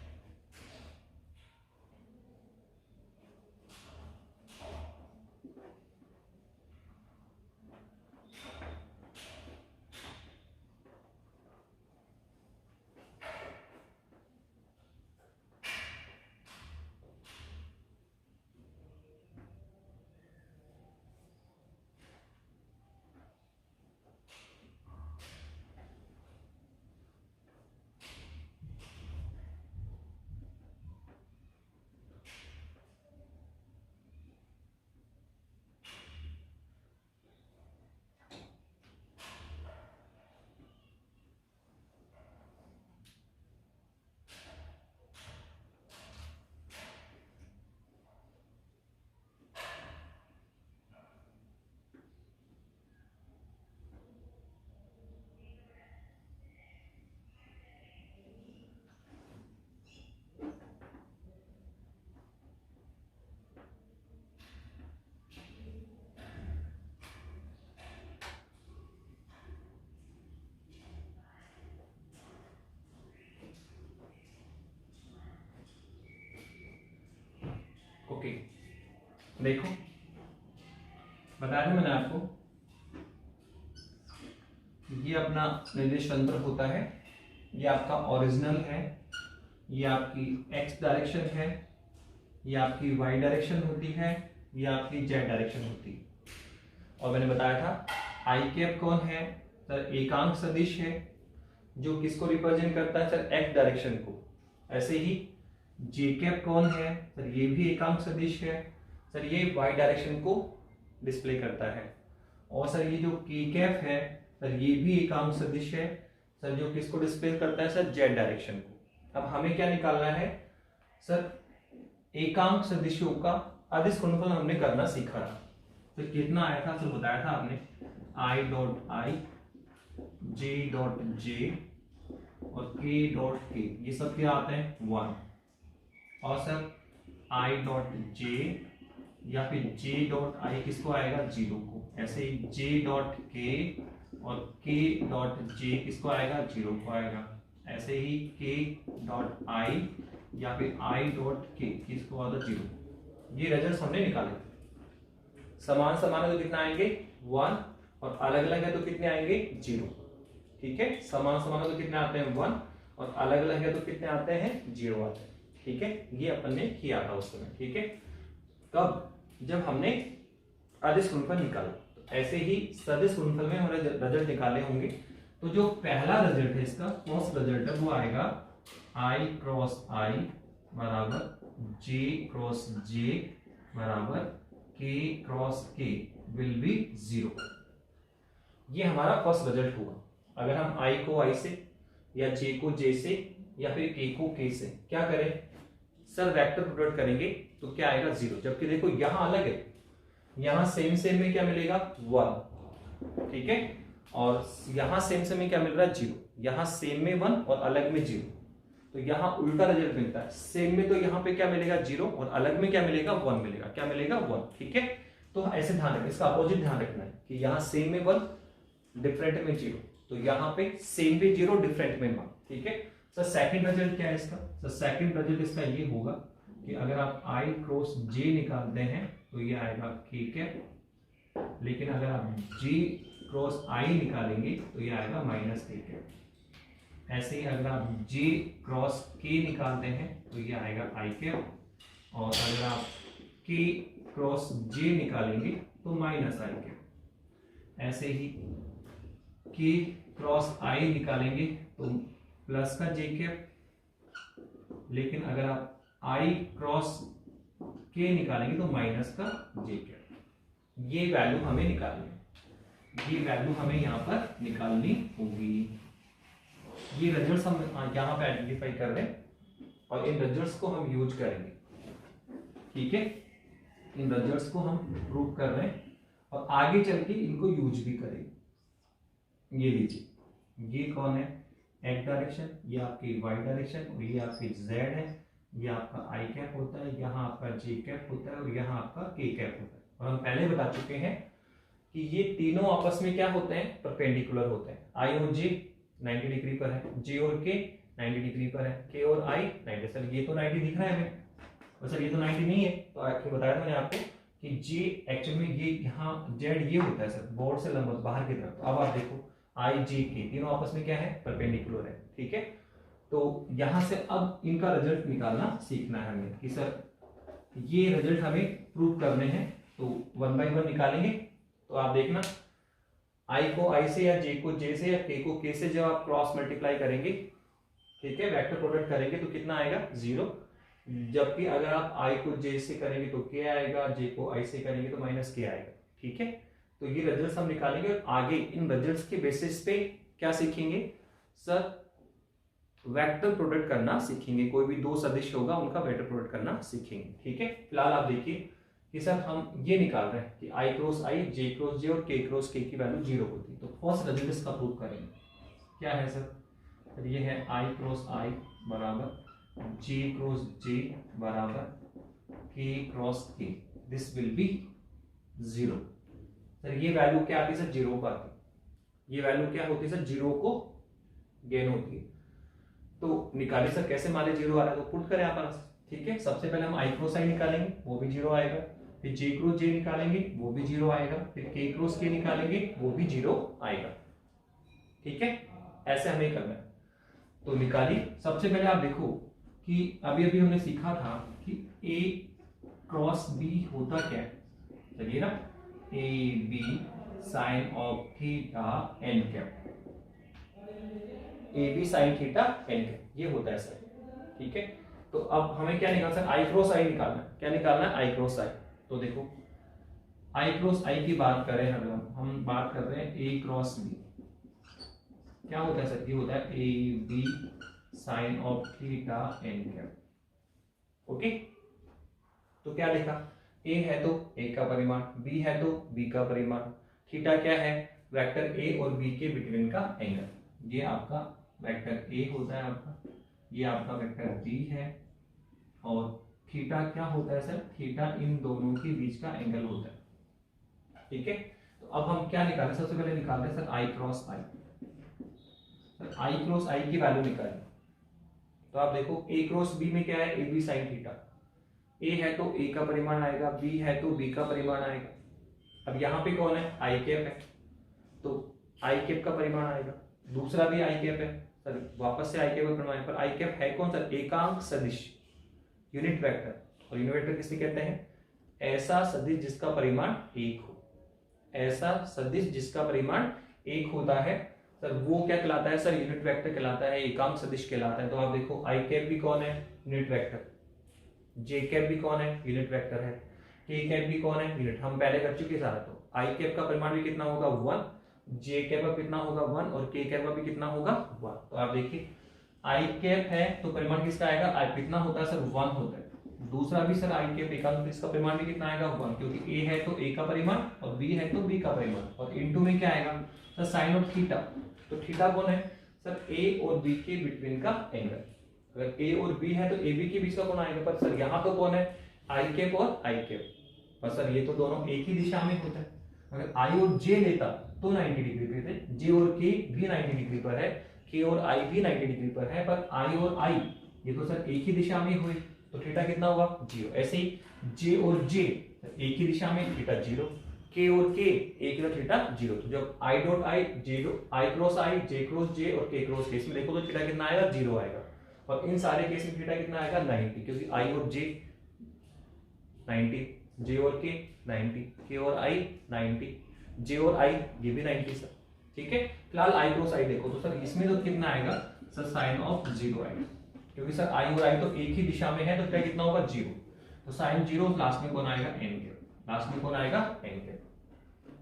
ओके, देखो बताया था मैंने आपको, ये अपना निर्देश तंत्र होता है, ये आपका ओरिजिनल है, ये आपकी एक्स डायरेक्शन है, ये आपकी वाई डायरेक्शन होती है, ये आपकी जेड डायरेक्शन होती है। और मैंने बताया था आई कैप कौन है सर, एकांक सदिश है जो किसको रिप्रेजेंट करता है सर, एक्स डायरेक्शन को। ऐसे ही जे कैप कौन है सर, ये भी एकांक सदिश है सर, ये वाई डायरेक्शन को डिस्प्ले करता है। और सर ये जो के कैप है सर, ये भी एकांक सदिश है सर, जो किसको डिस्प्ले करता है सर, जेड डायरेक्शन को। अब हमें क्या निकालना है सर, एकांक सदिशों का अदिश गुणनफल हमने करना सीखा था। तो कितना आया था सर, बताया था आपने, आई डॉट आई, जे डॉट जे और के डॉट के, ये सब क्या आते हैं 1। और सर आई डॉट जे या फिर जे डॉट आई किसको आएगा, 0 को। ऐसे ही जे डॉट के और के डॉट जे किसको आएगा, 0 को आएगा। ऐसे ही के डॉट आई या फिर आई डॉट के किसको आएगा, 0। ये रिजल्ट हमने निकाले। समान समान है तो कितना आएंगे 1, और अलग अलग है तो कितने आएंगे 0, ठीक है। समान समान है तो कितने आते हैं 1, और अलग अलग है तो कितने आते हैं 0 आते हैं, ठीक है। ये अपन ने किया था उस समय, ठीक है। कब, जब हमने अदिश गुणनफल निकाला। तो ऐसे ही सदिश गुणनफल में हमारे रिजल्ट निकाले होंगे। तो जो पहला रिजल्ट है इसका, फर्स्ट रिजल्ट है, वो आएगा आई क्रॉस आई बराबर जे क्रॉस जे बराबर के क्रॉस के विल बी 0। ये हमारा फर्स्ट रिजल्ट हुआ। अगर हम आई को आई से या जे को जे से या फिर के को के से क्या करें सर, वेक्टर प्रोडक्ट करेंगे तो क्या आएगा 0। जबकि देखो यहां अलग है, यहां सेम सेम में क्या मिलेगा 1, ठीक है। और यहां सेम सेम में क्या मिल रहा है 0, यहां सेम में 1 और अलग में 0। तो यहां उल्टा रिजल्ट मिलता है, सेम में तो यहां पे क्या मिलेगा 0 और अलग में क्या मिलेगा 1 मिलेगा, क्या मिलेगा 1, ठीक है। तो ऐसे ध्यान रखना, इसका अपोजिट ध्यान रखना है कि यहां सेम में 1 डिफरेंट में 0, तो यहाँ पे सेम में 0 डिफरेंट में 1, ठीक है। सर सेकंड रिजल्ट क्या है इसका, सर सेकंड रिजल्ट इसका ये होगा कि अगर आप आई क्रॉस जे निकालते हैं तो ये आएगा के कैप, लेकिन अगर आप जे क्रॉस आई निकालेंगे तो ये आएगा माइनस के कैप। ऐसे ही अगर आप जे क्रॉस के निकालते हैं तो ये आएगा आई कैप, और अगर आप के क्रॉस जे निकालेंगे तो माइनस आई कैप। ऐसे ही के क्रॉस आई निकालेंगे तो प्लस का जे कैप, लेकिन अगर आप आई क्रॉस के निकालेंगे तो माइनस का जे कैप। ये वैल्यू हमें निकालनी है, ये वैल्यू हमें यहाँ पर निकालनी होगी। ये रिजल्ट्स हम यहाँ पे आइडेंटिफाई कर रहे हैं और इन रिजल्ट्स को हम यूज करेंगे, ठीक है। इन रिजल्ट्स को हम प्रूव कर रहे हैं और आगे चल के इनको यूज भी करेंगे। ये लीजिए, ये कौन है, एक्स डायरेक्शन, ये आपकी वाई डायरेक्शन, और ये आपकी जेड है। ये आपका आई कैप होता है, यहाँ आपका जे कैप होता है, और यहाँ आपका के कैप होता है। और हम पहले बता चुके हैं कि ये तीनों आपस में क्या होते हैं, परपेंडिकुलर होते हैं। आई और जे 90 डिग्री पर है, जे और के 90 डिग्री पर है, के और आई 90। सर ये तो 90 दिख रहा है हमें, और सर ये तो 90 नहीं है। तो आपको बताया था मैंने आपको कि जे एक्चुअल में ये यहाँ जेड ये होता है सर, बोर्ड से लंबवत बाहर की तरफ। तो अब आप देखो आई जे के तीनों आपस में क्या है, परपेंडिकुलर है, ठीक है। तो यहां से अब इनका रिजल्ट निकालना सीखना है हमें कि सर ये रिजल्ट हमें प्रूव करने हैं। तो 1 बाय 1 निकालेंगे। तो आप देखना, आई को आई से या जे को जे से या के को के से जब आप क्रॉस मल्टीप्लाई करेंगे, ठीक है, वेक्टर प्रोडक्ट करेंगे तो कितना आएगा, 0। जबकि अगर आप आई को जे से करेंगे तो के आएगा, जे को आई से करेंगे तो माइनस के आएगा, ठीक है। तो ये रिजल्ट्स हम निकालेंगे और आगे इन रिजल्ट्स के बेसिस पे क्या सीखेंगे सर, वेक्टर प्रोडक्ट करना सीखेंगे। कोई भी दो सदिश होगा उनका वेक्टर प्रोडक्ट करना सीखेंगे, ठीक है। फिलहाल आप देखिए कि सर हम ये निकाल रहे हैं कि आई cross I, J cross J और के क्रॉस के की वैल्यू 0 होती है। तो फर्स्ट रिजल्ट इसका प्रूव करेंगे, क्या है सर, ये है आई क्रॉस आई बराबर जे क्रॉस जे बराबर के क्रॉस के, दिस विल बी 0। सर ये वैल्यू क्या आती है सर, 0 को आती है। ये वैल्यू क्या होती है सर, 0 को गेन होती है। तो निकाले सर कैसे, माने 0 आ रहा है तो पुट करें आप, ठीक है। सबसे पहले हम आई क्रॉस आई निकालेंगे, वो भी 0 आएगा। फिर जे क्रॉस जे निकालेंगे, वो भी 0 आएगा। फिर के क्रॉस के निकालेंगे, वो भी 0 आएगा, ठीक है। ऐसे हमें करना है। तो निकालिए। सबसे पहले आप देखो कि अभी अभी हमने सीखा था कि ए क्रॉस बी होता क्या है, चलिए ना, A B sine of theta N cap, A B sine theta N cap, ये होता है सर, ठीक है। तो अब हमें क्या निकालना है, आई क्रॉस आई निकालना है। क्या निकालना है, आई क्रॉस आई। तो देखो आई क्रॉस आई की बात करें, अगर हम बात कर रहे हैं ए क्रॉस बी, क्या होता है सर, ये होता है A B sine of theta N cap, okay. तो क्या लिखा, ए है तो ए का परिमाण, बी है तो बी का परिमाण, थीटा क्या है, वेक्टर ए और बी के बिटवीन का एंगल। ये आपका वेक्टर ए होता है आपका, ये आपका वेक्टर बी है, और थीटा क्या होता है सर, थीटा इन दोनों के बीच का एंगल होता है, ठीक है। तो अब हम क्या निकालें, सबसे पहले निकाल रहे हैं sir I cross I. Sir I cross I की वैल्यू निकालें। तो आप देखो ए क्रॉस बी में क्या है, ए बी साइन थीटा। ए है तो ए का परिमाण आएगा, बी है तो बी का परिमाण आएगा। अब यहाँ पे कौन है, आई कैप है, तो आई कैप का परिमाण आएगा। दूसरा भी आई कैप है सर, वापस से आई कैप का परिमाण, पर आई कैप है कौन सर, एकांक सदिश, यूनिट वेक्टर। और यूनिट वेक्टर किसे कहते हैं, ऐसा सदिश जिसका परिमाण 1 हो। ऐसा सदिश जिसका परिमाण 1 होता है सर, वो क्या कहलाता है सर, यूनिट वेक्टर कहलाता है, एकांक सदिश कहलाता है। तो आप देखो आई कैप भी कौन है, यूनिट वेक्टर, जे कैप भी कौन है, यूनिट वेक्टर है, के कैप भी कौन है, यूनिट। हम पहले कर चुके सारा। तो आई कैप का परिमाण भी कितना होगा, 1, जे कैप का कितना होगा 1, और के कैप का भी कितना होगा 1। तो आप देखिए आई कैप है तो परिमाण किसका आएगा, आई कितना होता है सर, 1 होता है। दूसरा भी सर आई कैप एकांक, इसका परिमाण भी कितना आएगा 1, क्योंकि ए है तो ए का परिमाण और बी है तो बी का परिमाण, और इनटू में क्या आएगा सर, साइन ऑफ थीटा। तो थीटा कौन है सर, ए और बी के बिटवीन का एंगल। अगर ए और बी है तो ए बी के बीच का कौन आएगा, पर सर यहाँ तो कौन है, आई कैप और आई कैप, पर सर ये तो दोनों एक ही दिशा में होता है। अगर आई और जे लेता तो 90 डिग्री पे थे, जे और के भी 90 डिग्री पर है, के और आई भी 90 डिग्री पर है, पर आई और आई ये तो सर एक ही दिशा में हुए, तो थीटा कितना होगा 0। ऐसे ही जे और जे एक ही दिशा में, थीटा 0। के और के एक इधर थीटा 0, तो जब I dot I cross I, J cross J और के क्रॉस के, इसमें देखो तो थीटा कितना आएगा 0 आएगा, और इन सारे केस में थीटा कितना आएगा 90, क्योंकि आई और जे 90, जे और के 90, के और आई 90, जे और आई ये भी 90 सर, ठीक है। फिलहाल आई क्रॉस आई देखो तो सर इसमें तो कितना आएगा सर साइन ऑफ 0 आएगा, क्योंकि सर आई और आई तो एक ही दिशा में है, तो क्या कितना होगा 0, तो साइन 0, लास्ट में कौन आएगा एन के, लास्ट में कौन आएगा एन के।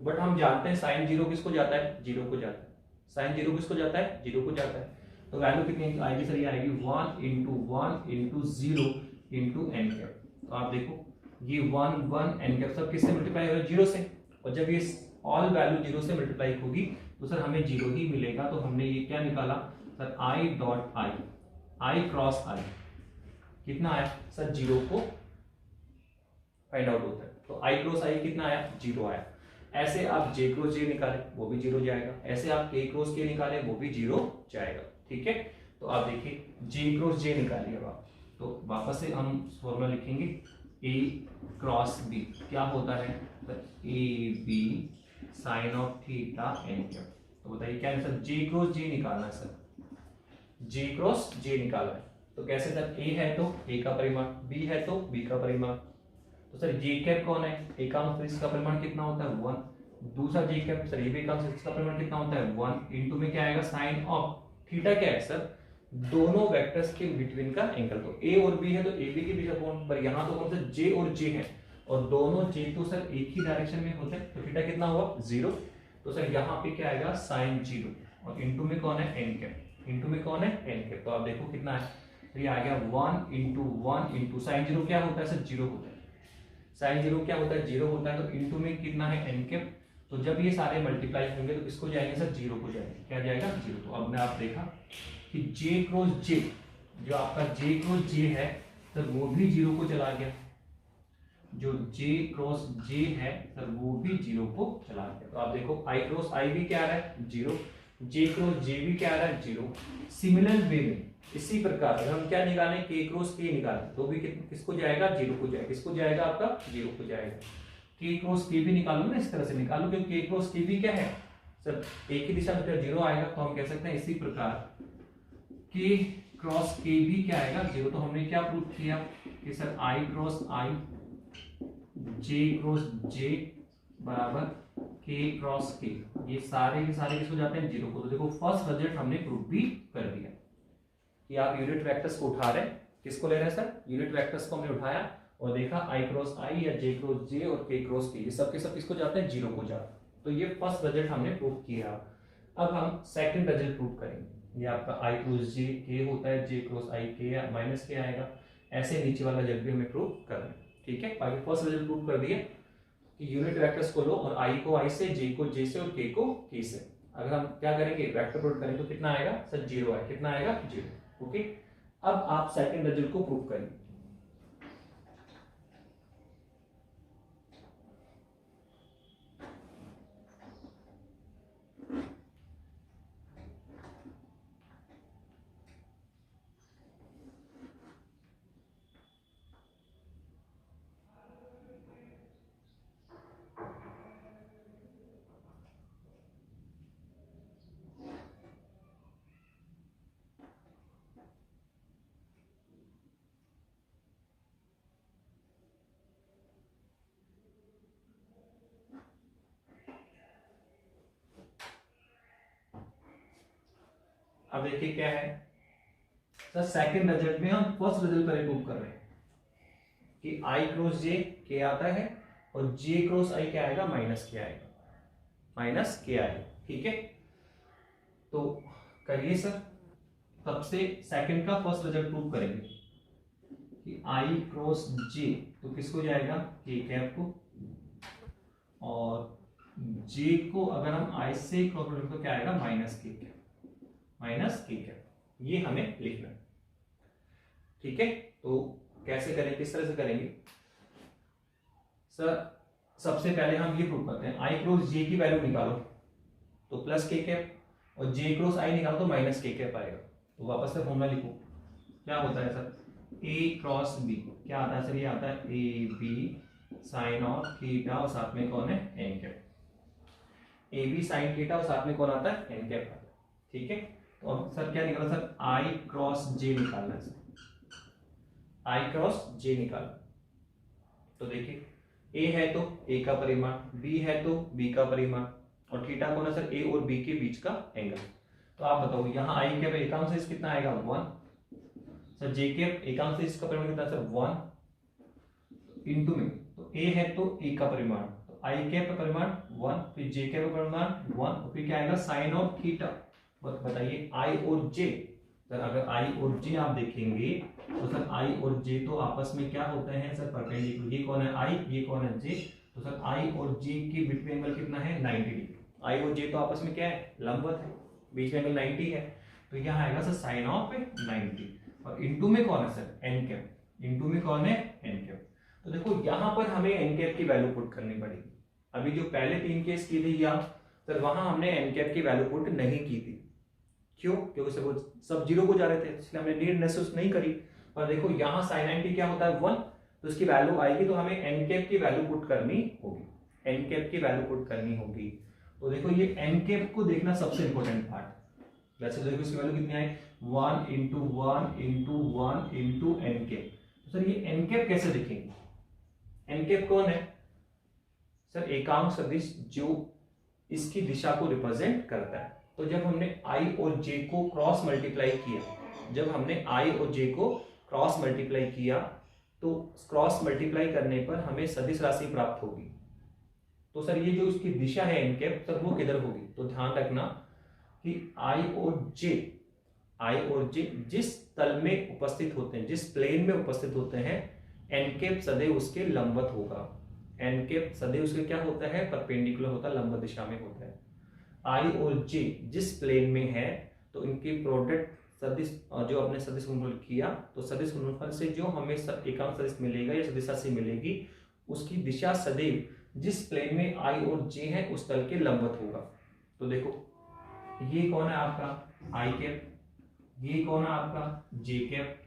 बट हम जानते हैं साइन 0 किसको जाता है 0 को जाता है, साइन 0 किसको जाता है 0 को जाता है, तो वैल्यू कितनी आएगी सर, ये आएगी 1 into 1 into 0 into n cap. तो आप देखो ये 1 1 n कैप सब किससे मल्टीप्लाई हो रहा है 0 से, और जब ये ऑल वैल्यू 0 से मल्टीप्लाई होगी तो सर हमें 0 ही मिलेगा, तो हमने ये क्या निकाला sir i dot I cross I कितना आया सर 0 को फाइंड आउट होता है, तो i क्रॉस आई कितना आया 0 आया। ऐसे आप j क्रॉस j निकाले वो भी 0 जाएगा, ऐसे आप k क्रॉस k निकाले वो भी 0 जाएगा, ठीक है। तो आप देखिए j क्रॉस j निकालिए आप, तो वापस से हम फॉर्मूला लिखेंगे a क्रॉस b क्या होता है a b sine of theta n cap. तो बताइए क्या है सर j क्रॉस j निकालना है सर, j क्रॉस j निकालना है, तो कैसे सर a है तो a का परिमाण, b है तो b का परिमाण, तो सर j कैप कौन है एकांश, इसका परिमाण कितना होता है 1, दूसरा j कैप सर ये भी एकांश, इसका परिमाण कितना होता है 1, इनटू में क्या आएगा साइन ऑफ थीटा क्या है सर दोनों वेक्टर्स के बिटवीन का एंगल, तो a और b है तो ab के बीच का कोण, पर यहाँ तो कौन सा j और j है, और दोनों j तो सर एक ही डायरेक्शन में होते हैं, तो थीटा कितना हुआ 0, तो सर यहाँ पे क्या आएगा साइन 0, और इनटू में कौन है n कैप, इनटू में कौन है n कैप, तो आप देखो कितना है, तो ये आ गया 1 into 1 into साइन 0 क्या होता है सर 0 होता है, साइन 0 क्या होता है 0 होता है, तो इनटू में कितना है n कैप, तो जब ये सारे मल्टीप्लाई होंगे तो किसको जाएंगे सर 0 को जाएंगे, क्या जाएगा 0। तो अब ने आप देखा कि j क्रॉस j जो आपका j क्रॉस j है सर वो भी 0 को चला गया, जो j क्रॉस j है सर वो भी 0 को चला गया, तो आप देखो i क्रॉस i भी क्या आ रहा है 0, j क्रॉस j भी क्या आ रहा है 0। सिमिलर वे में इसी प्रकार अगर हम क्या निकालें k क्रॉस k निकालें तो भी किसको जाएगा 0 को जाएगा, किसको जाएगा आपका 0 को जाएगा। k क्रॉस k भी निकालो ना इस तरह से निकालो, क्योंकि k क्रॉस k भी क्या है सर एक ही दिशा में 0 आएगा, तो हम कह सकते हैं इसी प्रकार k क्रॉस k भी क्या आएगा 0। तो हमने क्या प्रूव किया कि sir i cross i j cross j बराबर k क्रॉस k, ये सारे के सारे किसको जाते हैं 0 को। तो देखो फर्स्ट रिजल्ट हमने प्रूव भी कर दिया कि आप यूनिट वेक्टर्स को उठा रहे हैं, किसको ले रहे हैं सर यूनिट वेक्टर्स को हमने उठाया और देखा i क्रॉस i या j क्रॉस j और k क्रॉस k ये सब के सब किसको जाते हैं 0 को जाते हैं। तो ये फर्स्ट रिजल्ट हमने प्रूव किया। अब हम सेकंड रिजल्ट प्रूव करेंगे, ये आपका i क्रॉस j k होता है, j cross i k minus k आएगा, ऐसे नीचे वाला रिजल्ट भी हमें प्रूव करना है, ठीक है। बाकी फर्स्ट रिजल्ट प्रूव कर दिए कि यूनिट वेक्टर्स को लो और i को i से, j को j से और k को k से, अगर हम क्या करेंगे वेक्टर प्रोडक्ट करें तो कितना आएगा सर 0 आएगा, कितना आएगा 0, ओके। अब आप सेकंड रिजल्ट को प्रूव करेंगे। अब देखिए क्या है सर सेकंड रिजल्ट में हम फर्स्ट रिजल्ट पर प्रूव कर रहे हैं कि i क्रॉस j k आता है और j क्रॉस i क्या आएगा माइनस k आएगा, माइनस k आएगा, ठीक है। तो करिए सर, सबसे सेकंड का फर्स्ट रिजल्ट प्रूव करेंगे कि i क्रॉस j तो किसको जाएगा k कैप को, और j को अगर हम i से क्रॉस प्रोडक्ट तो क्या आएगा minus k cap, minus k cap, ये हमें लिखना है, ठीक है। तो कैसे करें, किस तरह से करेंगे सर, सबसे पहले हम ये प्रूव करते हैं i क्रॉस j की वैल्यू निकालो तो प्लस k कैप, और j क्रॉस i निकालो तो माइनस k कैप आएगा। तो वापस से फॉर्मूला लिखो, क्या होता है सर a क्रॉस b क्या आता है सर, ये आता है a b sine of theta और साथ में कौन है N cap, A B sine theta और साथ में कौन आता है एन कैप आता है। ठीक है, तो अब सर क्या निकाला सर, आई क्रॉस जे निकालना है सर, आई क्रॉस जे निकालना। तो देखिए ए है तो ए का परिमाण, बी है तो बी का परिमाण, और थीटा कौन है सर ए और बी के बीच का एंगल। तो आप बताओ यहाँ आई कैप एकांश सदिश कितना आएगा 1, सर जे कैप एकांश सदिश का परिमाण कितना सर 1 इंटू में, तो ए है तो ए का परिमाण, तो आई कैप का परिमाण 1, फिर जे कैप का परिमाण 1, फिर क्या आएगा साइन ऑफ थीटा। बताइए आई और जे, सर अगर आई और जे आप देखेंगे तो सर आई और जे तो आपस में क्या होते हैं सर परपेंडिकुलर, ये कौन है आई, ये कौन है जे, तो सर आई और जे के बीच में एंगल कितना है 90 डिग्री। आई और जे तो आपस में क्या है लंबवत है, बीच में एंगल 90 है, तो यहाँ आएगा सर साइन ऑफ 90, और इनटू में कौन है सर एन कैप, इनटू में कौन है एन कैप। तो देखो यहाँ पर हमें एन कैप की वैल्यू पुट करनी पड़ेगी। अभी जो पहले 3 केस की थी या सर वहां हमने एन कैप की वैल्यू पुट नहीं की थी, क्यों, क्योंकि सर वो सब जीरो को जा रहे थे, इसलिए हमने नीड महसूस नहीं करी। और देखो यहाँ साइन 90 क्या होता है 1, तो इसकी वैल्यू आएगी, तो हमें एन कैप की वैल्यू पुट करनी होगी, एन कैप की वैल्यू पुट करनी होगी। तो देखो ये एन कैप को देखना सबसे इंपॉर्टेंट पार्ट। वैसे देखो इसकी वैल्यू कितनी आई 1 into 1 into 1 into N cap. तो सर ये एन कैप कैसे दिखेंगे, एन कैप कौन है सर एकांक सदिश जो इसकी दिशा को रिप्रेजेंट करता है। तो जब हमने आई और जे को क्रॉस मल्टीप्लाई किया, जब हमने आई और जे को क्रॉस मल्टीप्लाई किया, तो क्रॉस मल्टीप्लाई करने पर हमें सदिश राशि प्राप्त होगी। तो सर ये जो इसकी दिशा है एन कैप सर वो किधर होगी, तो ध्यान रखना कि आई और जे जिस तल में उपस्थित होते हैं, जिस प्लेन में उपस्थित होते हैं, एन कैप सदैव उसके लंबवत होगा। एन कैप सदैव उसके क्या होता है परपेंडिकुलर होता है, लंबवत दिशा में होता है। आई और जे जिस प्लेन में है, तो इनकी प्रोडक्ट सदिश जो अपने सदिश गुणनफल किया, तो सदिश गुणनफल से जो हमें एकांक सदिश मिलेगा या सदिश राशि मिलेगी, उसकी दिशा सदैव जिस प्लेन में आई और जे है उस तल के लंबवत होगा। तो देखो ये कौन है आपका आई कैप, ये कौन है आपका जे कैप,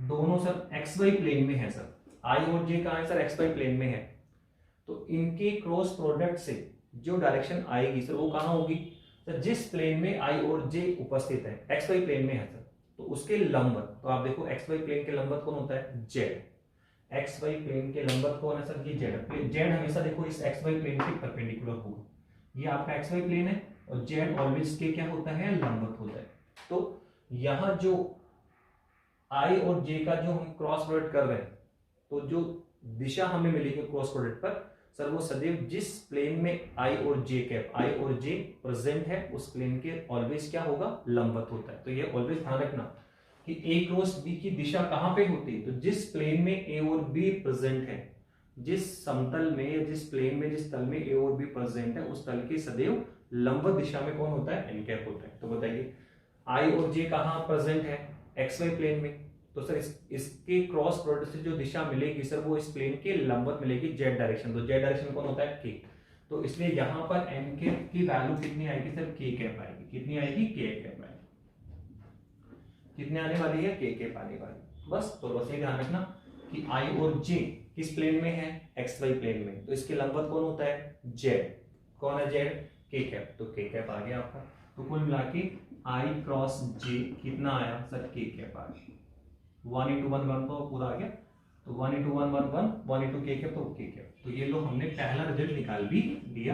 दोनों सर एक्स वाई प्लेन में है सर, आई और जे कहाँ है सर एक्स वाई प्लेन में है। तो इनके क्रॉस प्रोडक्ट से जो डायरेक्शन आएगी सर वो कहाँ होगी सर, जिस प्लेन में आई और जे उपस्थित है, एक्स वाई प्लेन में है सर, तो उसके लंबवत। तो आप देखो एक्स वाई प्लेन के लंबवत कौन होता है जेड, एक्स वाई प्लेन के लंबवत कौन है सर ये जेड। जेड हमेशा देखो इस एक्स वाई प्लेन के परपेंडिकुलर होगा, ये आपका एक्स वाई प्लेन है, और जेड ऑलवेज के क्या होता है लंबवत होता है। तो यहाँ जो आई और जे का जो हम क्रॉस प्रोडक्ट कर रहे हैं, तो जो दिशा हमें मिलेगी क्रॉस प्रोडक्ट पर सर वो सदैव जिस प्लेन में आई और जे कैप, आई और जे प्रेजेंट है, उस प्लेन के ऑलवेज क्या होगा लंबवत होता है। तो ये ऑलवेज ध्यान रखना कि ए क्रॉस बी की दिशा कहां पे होती है, तो जिस प्लेन में ए और बी प्रेजेंट है, जिस समतल में या जिस प्लेन में जिस तल में ए और बी प्रेजेंट है, उस तल की सदैव लंबवत दिशा में कौन होता है एन कैप होता है। तो बताइए आई और जे कहां प्रेजेंट है एक्स वाई प्लेन में, तो सर इसके क्रॉस प्रोडक्ट से जो दिशा मिलेगी सर वो इस प्लेन के लंबवत मिलेगी जेड डायरेक्शन। तो जेड डायरेक्शन कौन होता है के, तो इसलिए यहां पर एन कैप की वैल्यू कितनी आएगी सर के कैप आएगी, कितनी आएगी के कैप आएगी, कितने आने वाली है के कैप आने वाली। बस तो बस ये ध्यान रखना कि आई और जे किस प्लेन में है एक्स वाई प्लेन में, तो इसके लंबवत कौन होता है जेड, कौन है जेड के कैप, तो के कैप आ गया आपका। तो कुल मिला के आई क्रॉस जे कितना आया सर के कैप आ गया, 1 इंटू 1 1 तो पूरा आ गया, तो 1 इंटू 1 1 1 1 इंटू के कैप तो के कैप। तो ये लो हमने पहला रिजल्ट निकाल भी दिया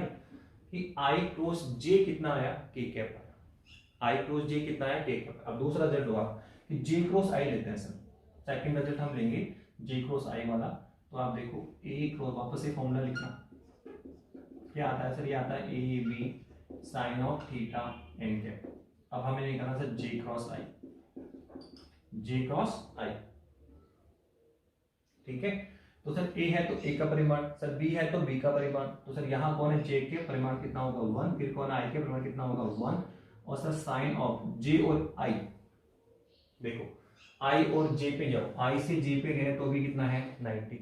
कि आई क्रॉस जे कितना आया के कैप आया, आई क्रॉस जे कितना आया के कैप। अब दूसरा रिजल्ट हुआ कि जे क्रॉस आई लेते हैं सर, सेकंड रिजल्ट हम लेंगे जे क्रॉस आई वाला। तो आप देखो ए क्रॉस, वापस से फॉर्मूला लिखना क्या आता है सर, ये आता है A B sine of theta N cap. अब हमें निकालना sir J cross I, J cross I, ठीक है। तो सर ए है तो ए का परिमाण, सर बी है तो बी का परिमाण, तो सर यहाँ कौन है जे के परिमाण कितना होगा 1, फिर कौन है आई के परिमाण कितना होगा 1, और सर साइन ऑफ जे और आई, देखो आई और जे पे जाओ, आई से जे पे गए तो भी कितना है 90,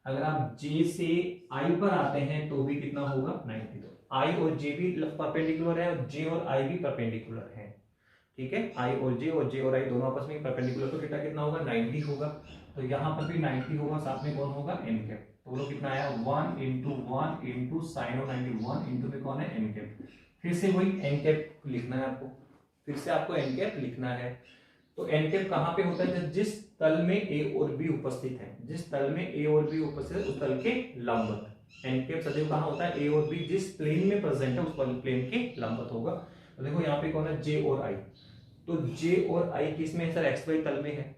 अगर आप जे से आई पर आते हैं तो भी कितना होगा 90। तो आई और जे भी परपेंडिकुलर है, और जे और आई भी परपेंडिकुलर है, ठीक है। आई और जे और आई दोनों आपस में परपेंडिकुलर, तो थीटा कितना होगा 90 होगा, तो यहाँ पर भी 90 होगा, साथ में कौन होगा एन कैप। तो बोलो कितना आया 1 into 1 into sine of 90 1 into में कौन है एन कैप। फिर से वही एन कैप लिखना है आपको, फिर से आपको एन कैप लिखना है। तो एन कैप कहाँ पे होता है, जिस तल में ए और बी उपस्थित है, जिस तल में ए और बी उपस्थित है उस तल के लंबवत। एन कैप सदैव कहाँ होता है, ए और बी जिस प्लेन में प्रेजेंट है उस प्लेन के लंबवत होगा। तो देखो यहाँ पे कौन है जे और आई, तो जे और आई किस में है सर, एक्स वाई तल में है,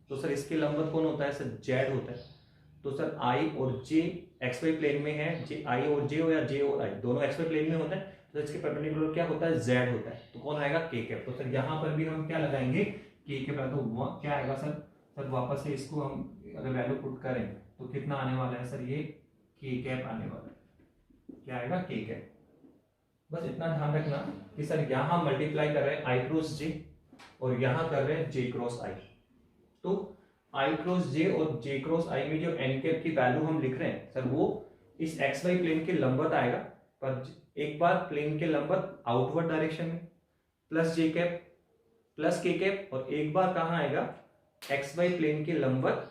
तो सर इसके लंबवत कौन होता है सर, जेड होता है। तो सर आई और जे एक्स वाई प्लेन में है, जे आई और जे हो या जे और आई दोनों एक्स वाई प्लेन में होता है, तो इसके परपेंडिकुलर क्या होता है, जेड होता है। तो कौन आएगा के कैप। तो सर यहाँ पर भी हम क्या लगाएंगे के कैप, तो क्या आएगा सर, सर वापस से इसको हम अगर वैल्यू पुट करें तो कितना आने वाला है सर, ये के कैप आने वाला है। क्या आएगा के कैप। बस इतना ध्यान रखना कि सर यहाँ मल्टीप्लाई कर रहे हैं आई क्रॉस जे और यहाँ कर रहे हैं जे क्रॉस आई। तो आई क्रॉस जे और जे क्रॉस आई में जो एन कैप की वैल्यू हम लिख रहे हैं सर वो इस एक्स वाई प्लेन के लंबवत आएगा, पर एक बार प्लेन के लंबवत आउटवर्ड डायरेक्शन में प्लस जे कैप प्लस के कैप, और एक बार कहाँ आएगा एक्स वाई प्लेन के लंबवत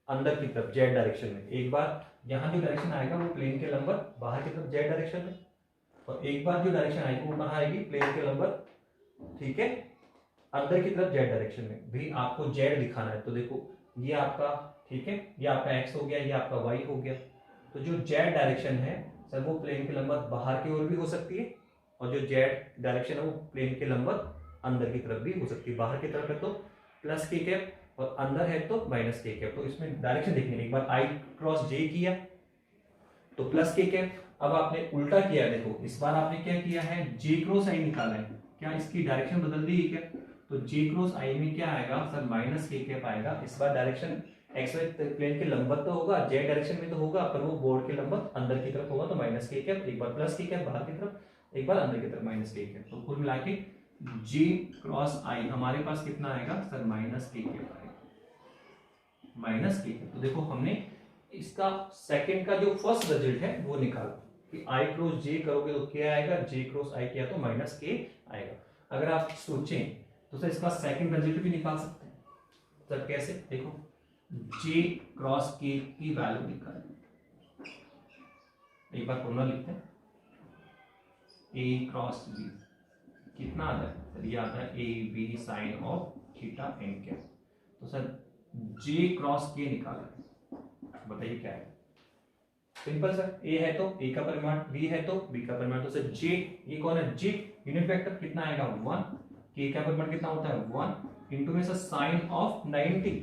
अंदर की तरफ जेड डायरेक्शन में। एक बार यहाँ जो डायरेक्शन आएगा वो प्लेन के लंबवत बाहर की तरफ जेड डायरेक्शन में, और एक बार जो डायरेक्शन आएगी वो कहाँ आएगी, प्लेन के लंबवत, ठीक है, अंदर की तरफ जेड डायरेक्शन में। भी आपको जेड दिखाना है, तो देखो ये आपका, ठीक है, ये आपका एक्स हो गया, ये आपका वाई हो गया। तो जो जेड डायरेक्शन है सर वो प्लेन के लंबवत बाहर की ओर भी हो सकती है, और जो जेड डायरेक्शन है वो प्लेन के लंबवत अंदर की तरफ भी हो सकती है। बाहर की तरफ है तो प्लस के कैप और अंदर है तो माइनस के कैप। तो इसमें डायरेक्शन देखने, एक बार आई क्रॉस जे किया तो प्लस के कैप, अब आपने उल्टा किया, देखो इस बार आपने क्या किया है, जे क्रॉस आई निकाला है, क्या इसकी डायरेक्शन बदल दी है क्या, तो जे क्रॉस आई में क्या आएगा सर, माइनस के कैप आएगा। इस बार डायरेक्शन एक्स वाई प्लेन के लंबवत तो होगा, जेड डायरेक्शन में तो होगा, पर वो बोर्ड के लंबवत अंदर की तरफ होगा, तो माइनस के कैप, एक बार प्लस के कैप बाहर की तरफ, एक बार अंदर की तरफ माइनस के कैप। तो कुल मिला के जे क्रॉस आई हमारे पास कितना आएगा सर, माइनस के कैप आएगा, माइनस के कैप। तो देखो हमने इसका सेकंड का जो फर्स्ट रिजल्ट है वो निकाला कि आई क्रॉस जे करोगे तो क्या आएगा, जे क्रॉस आई किया तो माइनस के आएगा। अगर आप सोचें तो सर इसका सेकंड रिजल्ट भी निकाल सकते हैं सर, कैसे, देखो जे क्रॉस के की वैल्यू निकालें, एक बार फॉर्मूला लिखते हैं, ए क्रॉस बी कितना आता है सर, ये आता है A B sine of theta N cap. तो सर जे क्रॉस के निकाला है, बताइए क्या है, सिंपल सर, ए है तो ए का परिमाण, बी है तो बी का परिमाण, तो सर जे, ये कौन है जे, यूनिट वेक्टर कितना आएगा 1, के का परिमाण कितना होता है 1 इंटू में सर साइन ऑफ 90,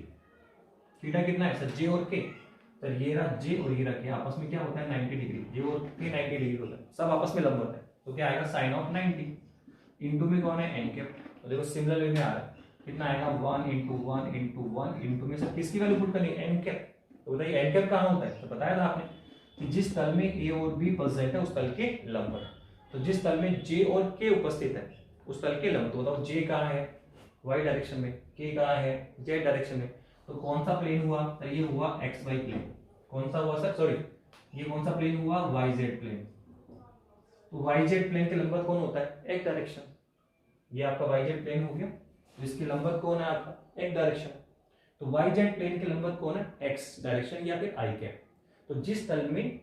थीटा कितना है सर जे और के, सर ये रहा जे और ये रहा के, आपस में क्या होता है 90 डिग्री, जे और के 90 डिग्री होता है, सब आपस में लंबवत है, तो क्या आएगा साइन ऑफ 90 इंटू में कौन है एन कैप। तो देखो सिमिलर वे में आ रहा है, कितना आएगा 1 इंटू 1 इंटू 1 इंटू में सर किसकी वैल्यू पुट करनी है, एन कैप। तो बताइए एन कैप कहाँ होता है, तो बताया था आपने कि जिस तल में ए और बी प्रेजेंट है उस तल के लंबवत, तो जिस तल में जे और के उपस्थित है उस तल के लंबवत। बताओ जे कहाँ है, वाई डायरेक्शन में, के कहाँ है, जेड डायरेक्शन में, तो कौन सा प्लेन हुआ, तो ये हुआ एक्स वाई प्लेन, कौन सा हुआ सर, सॉरी ये कौन सा प्लेन हुआ, वाई जेड प्लेन। तो वाई जेड प्लेन के लंबवत कौन होता है, एक डायरेक्शन, ये आपका वाई जेड प्लेन हो गया, तो इसके लंबवत कौन है आपका, एक डायरेक्शन। तो वाई जेड प्लेन के लंबवत कौन है, एक्स डायरेक्शन या फिर आई कैप। तो जिस तल में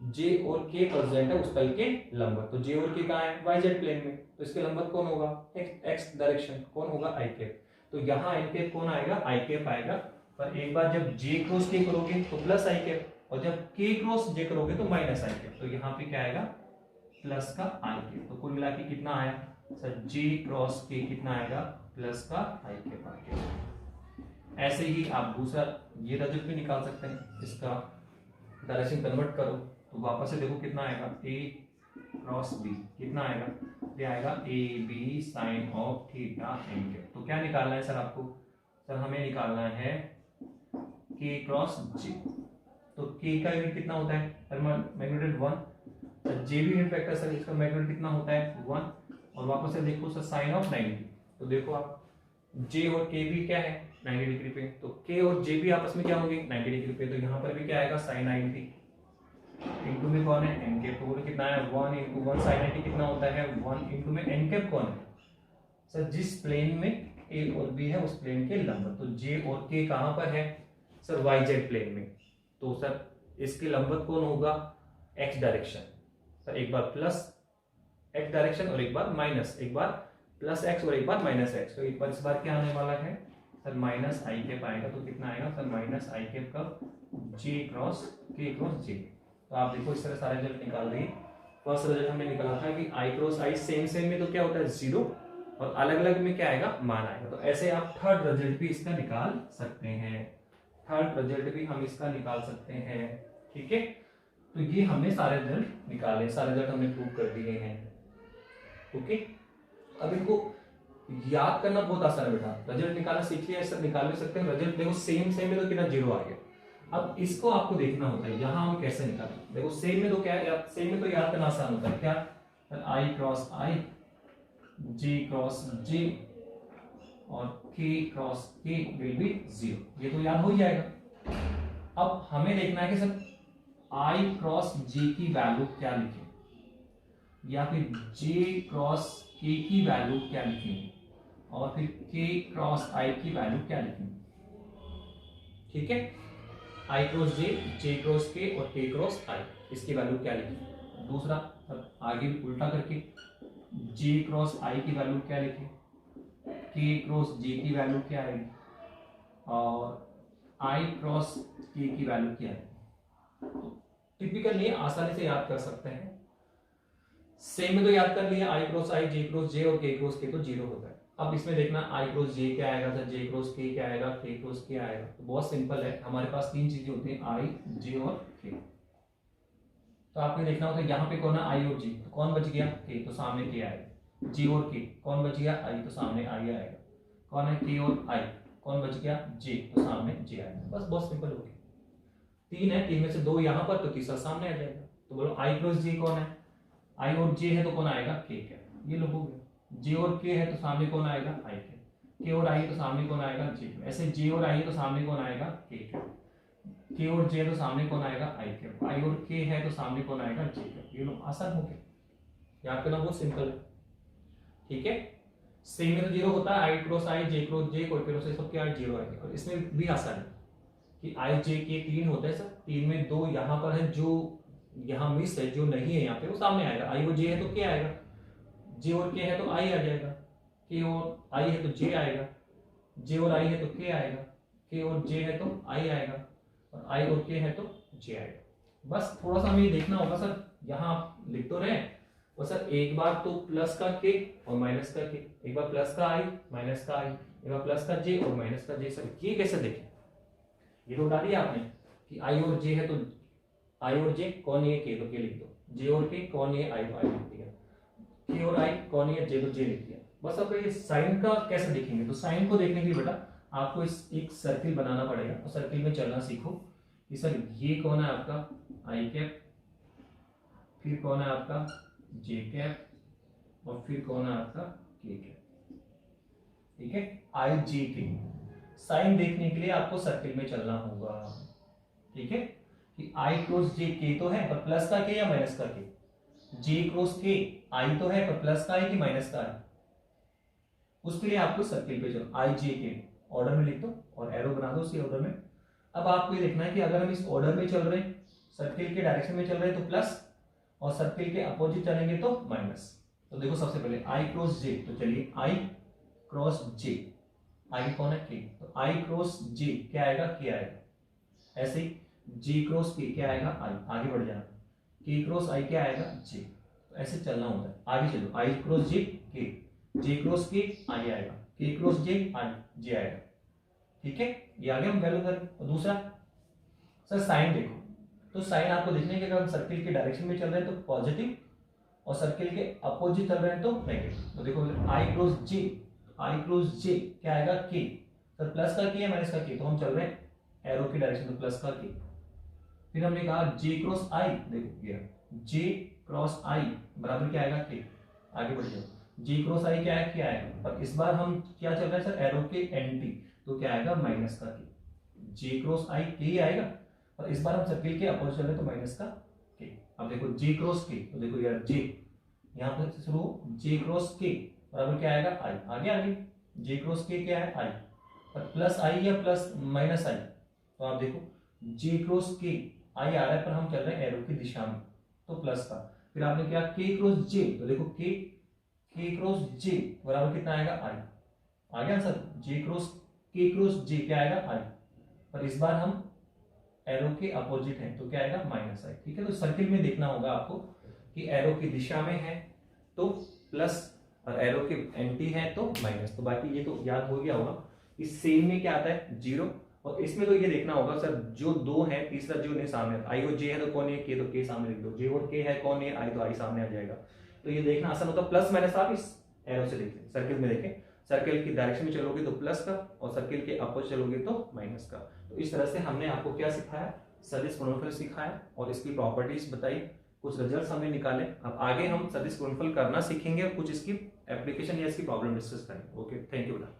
जे और के प्रेजेंट है उस तल के लंबवत, तो जे और के कहाँ है, वाई जेड प्लेन में, तो इसके लंबवत कौन होगा, एक्स डायरेक्शन, कौन होगा आई कैप। तो यहाँ एन कैप कौन आएगा, आई कैप आएगा, पर एक बार जब जे क्रॉस के करोगे तो प्लस आई कैप, और जब के क्रॉस जे करोगे तो माइनस आई कैप, तो यहाँ पे क्या आएगा प्लस का आई कैप। तो कुल मिला के कितना आया सर, जे क्रॉस के कितना आएगा, प्लस का आई कैप आ गया। ऐसे ही आप दूसरा ये रिजल्ट भी निकाल सकते हैं, इसका डायरेक्शन कन्वर्ट करो तो वापस से देखो कितना आएगा, ए क्रॉस बी कितना आएगा, ये आएगा A B sine of theta N cap. तो क्या निकालना है सर आपको, सर हमें निकालना है के क्रॉस जे। तो के का यूनिट कितना होता है, मैग्नीट्यूड 1, जे भी यूनिट वेक्टर सर, इसका मैग्नीट्यूड कितना होता है 1, और वापस से देखो सर साइन ऑफ 90, तो देखो आप जे और के भी क्या है 90 डिग्री पे, तो के और जे भी आपस में क्या होंगे 90 डिग्री पे, तो यहाँ पर भी क्या आएगा साइन 90 इंटू में कौन है एन कैप, तो कितना है 1 इंटू 1 साइन 90 कितना होता है 1 इंटू में एन कैप कौन है सर, जिस प्लेन में ए और बी है उस प्लेन के लंबवत। तो जे और के कहाँ पर है सर, वाई जेड प्लेन में, तो सर इसके लंबवत कौन होगा, एक्स डायरेक्शन। सर एक बार प्लस एक्स डायरेक्शन और एक बार माइनस, एक बार प्लस एक्स और एक बार माइनस एक्स। तो एक बार इस बार क्या आने वाला है सर, माइनस आई कैप आएगा। तो कितना आएगा सर, माइनस आई कैप कब, जे क्रॉस के क्रॉस जे। तो आप देखो इस तरह सारे रिजल्ट निकाल रही। फर्स्ट रिजल्ट हमने निकाला था कि आई क्रॉस आई सेम सेम में तो क्या होता है 0, और अलग अलग में क्या आएगा, मान आएगा। तो ऐसे आप थर्ड रिजल्ट भी इसका निकाल सकते हैं, थर्ड रिजल्ट भी हम इसका निकाल सकते हैं। ठीक है, तो ये हमने सारे रिजल्ट निकाले, सारे रिजल्ट हमने प्रूव कर दिए हैं। ओके, अब इनको याद करना बहुत आसान है बेटा। रिजल्ट निकालना सीख लिया, सब निकाल भी सकते हैं। रिजल्ट देखो सेम सेम में तो कितना 0 आ गया। अब इसको आपको देखना होता है यहाँ हम कैसे निकालें। देखो सेम में तो क्या है, सेम में तो याद करना आसान होता है, क्या आई cross I, J cross J और के क्रॉस के विल बी 0, ये तो याद हो ही जाएगा। अब हमें देखना है कि सर आई क्रॉस जे की वैल्यू क्या लिखें, या फिर जे क्रॉस के की वैल्यू क्या लिखेंगे, और फिर के क्रॉस आई की वैल्यू क्या लिखेंगे। ठीक है, आई क्रॉस जे क्रॉस के और के क्रॉस आई, इसकी वैल्यू क्या लिखें। दूसरा अब आगे उल्टा करके जे क्रॉस आई की वैल्यू क्या लिखें, के क्रॉस जे की वैल्यू क्या आएगी, और आई क्रॉस के की वैल्यू क्या आएगी। टिपिकल ये आसानी से याद कर सकते हैं। सेम में तो याद कर लिया, आई cross I, J cross J और के क्रॉस के तो 0 होता है। अब इसमें देखना आई क्रॉस जे क्या आएगा, सर जे क्रॉस के क्या आएगा, के क्रॉस के आएगा। तो बहुत सिंपल है, हमारे पास 3 चीजें होती हैं, आई जे और के। तो आपने देखना होता है यहाँ पे कौन है, आई और जे, तो कौन बच गया, के, तो सामने के आएगा। जे और के कौन बच गया, आई, तो सामने आई आएगा। कौन है, के और आई, कौन बच गया, जे, तो सामने जे आएगा। बस बहुत सिंपल हो गया। 3 है, 3 में से 2 यहाँ पर, तो तीसरा सामने आ जाएगा। तो बोलो आई क्रॉस जे कौन है, आई और जे है तो कौन आएगा, के क्या, ये लोग हो गए। जे और के है तो सामने कौन आएगा, आई के और आई तो सामने कौन आएगा, जे। ऐसे जे और आई है तो सामने कौन आएगा, के और जे तो सामने कौन आएगा, आई और के है तो सामने कौन आएगा, जे। ये लोग आसान हो गए, याद करना बहुत सिंपल है। ठीक है, सेम में तो 0 होता है, आई क्रॉस आई, जे क्रॉस जे, कोई क्रॉस सब क्या 0 आएगा। और इसमें भी आसान है कि आई जे के 3 होते हैं सर, 3 में 2 यहाँ पर है, जो यहाँ मिस है, जो नहीं है यहाँ पे वो सामने आएगा। आई और जे है तो क्या आएगा, जे और के है तो आई आ जाएगा, के और आई है तो जे आएगा, जे और आई है तो के आएगा, के और जे है तो आई आएगा, और आई और के है तो जे आएगा। बस थोड़ा सा हमें ये देखना होगा सर, यहाँ आप लिख तो रहे और सर एक बार तो प्लस का के और माइनस का के, एक बार प्लस का आई माइनस का आई, एक बार प्लस का जे और माइनस का जे। सर ये कैसे देखें, ये तो डालिए आपने कि आई और जे है तो आई और जे कौन है, के तो के लिख दो, जे और के कौन है, आई तो आई लिख दिया, के और आई कौन है, जे तो जे लिख दिया। बस अब ये साइन का कैसे देखेंगे, तो साइन को देखने के लिए बेटा आपको इस एक सर्किल बनाना पड़ेगा, और सर्किल में चलना सीखो कि सर ये कौन है आपका आई कैप, फिर कौन है आपका जे कैप, और फिर कौन है आपका के कैप। ठीक है, आई जे के साइन देखने के लिए आपको सर्किल में चलना होगा। ठीक है, कि आई क्रॉस जे के तो है पर प्लस का के या माइनस का के, जे क्रॉस के आई तो है पर प्लस का है कि माइनस का है, उसके लिए आपको सर्किल पे चलो आई जे के ऑर्डर में लिख दो और एरो बना दो उसी ऑर्डर में। अब आपको ये देखना है कि अगर हम इस ऑर्डर में चल रहे हैं, सर्किल के डायरेक्शन में चल रहे हैं तो प्लस, और सर्किल के अपोजिट चलेंगे तो माइनस। तो देखो सबसे पहले आई क्रॉस जे, तो चलिए आई क्रॉस जे, आई कौन है के, तो आई क्रॉस जे क्या आएगा, के आएगा। ऐसे ही जे क्रॉस के क्या आएगा, आई, आगे बढ़ जाना, के क्रॉस आई क्या आएगा, जे। तो ऐसे चलना होता है, आगे चलो आई क्रॉस जे के, जे क्रॉस के आई आएगा, के क्रॉस जे आई, जे आएगा। ठीक है, ये आगे हम वैल्यू करें। और दूसरा सर साइन देखो, तो साइन आपको देखने के, अगर हम सर्किल के डायरेक्शन में चल रहे हैं तो पॉजिटिव, और सर्किल के अपोजिट चल रहे हैं तो नेगेटिव। तो देखो आई क्रॉस जे, आई क्रॉस जे क्या आएगा, के, सर प्लस का के या माइनस का के, तो हम चल रहे हैं एरो की डायरेक्शन तो प्लस का के। फिर हमने कहा जे क्रॉस आई, देखो ये जे क्रॉस आई बराबर क्या आएगा, के, आगे बढ़ जाओ, जे क्रॉस आई क्या है, क्या आएगा, पर इस बार हम क्या चल रहे हैं सर एरो के एंटी, तो क्या आएगा माइनस का के, जे क्रॉस आई के ही आएगा, और इस बार हम सर्किल के अपोजिट चल रहे हैं तो माइनस का के। अब देखो जे क्रॉस के, तो देखो यार जे यहाँ पर शुरू, जे क्रॉस के बराबर क्या आएगा, आई, आगे आगे जे क्रॉस के क्या है, आई, पर प्लस आई या प्लस माइनस आई, तो आप देखो जे क्रॉस के आई आ रहा है पर हम चल रहे हैं एरो की दिशा में, तो प्लस का। फिर आपने क्या के क्रॉस जे, तो देखो के क्रॉस जे बराबर कितना आएगा आई, आ गया आंसर। जे क्रॉस के क्रॉस जे क्या आएगा आई, पर इस बार हम एरो के अपोजिट है तो क्या आएगा माइनस आई। ठीक है, तो सर्किल में देखना होगा आपको कि एरो की दिशा में है तो प्लस और एरो के एंटी है तो माइनस, तो बाकी ये तो याद हो गया होगा। इस सेम में क्या आता है जीरो, और इसमें तो ये देखना होगा सर जो दो है तीसरा जो नहीं सामने, आई और जे है तो कौन है के, तो के सामने लिख दो, जे और के है कौन है आई, तो आई सामने आ जाएगा। तो ये देखना आसान होता है, प्लस माइनस आप इस एरो से देखें, सर्किल में देखें, सर्किल की डायरेक्शन में चलोगे तो प्लस का और सर्किल के अपोजिट चलोगे तो माइनस का। तो इस तरह से हमने आपको क्या सिखाया, सदिश गुणनफल सिखाया और इसकी प्रॉपर्टीज बताई, कुछ रिजल्ट्स हमने निकाले। अब आगे हम सदिश गुणनफल करना सीखेंगे और कुछ इसकी एप्लीकेशन या इसकी प्रॉब्लम डिस्कस करेंगे। ओके, थैंक यू बेटा।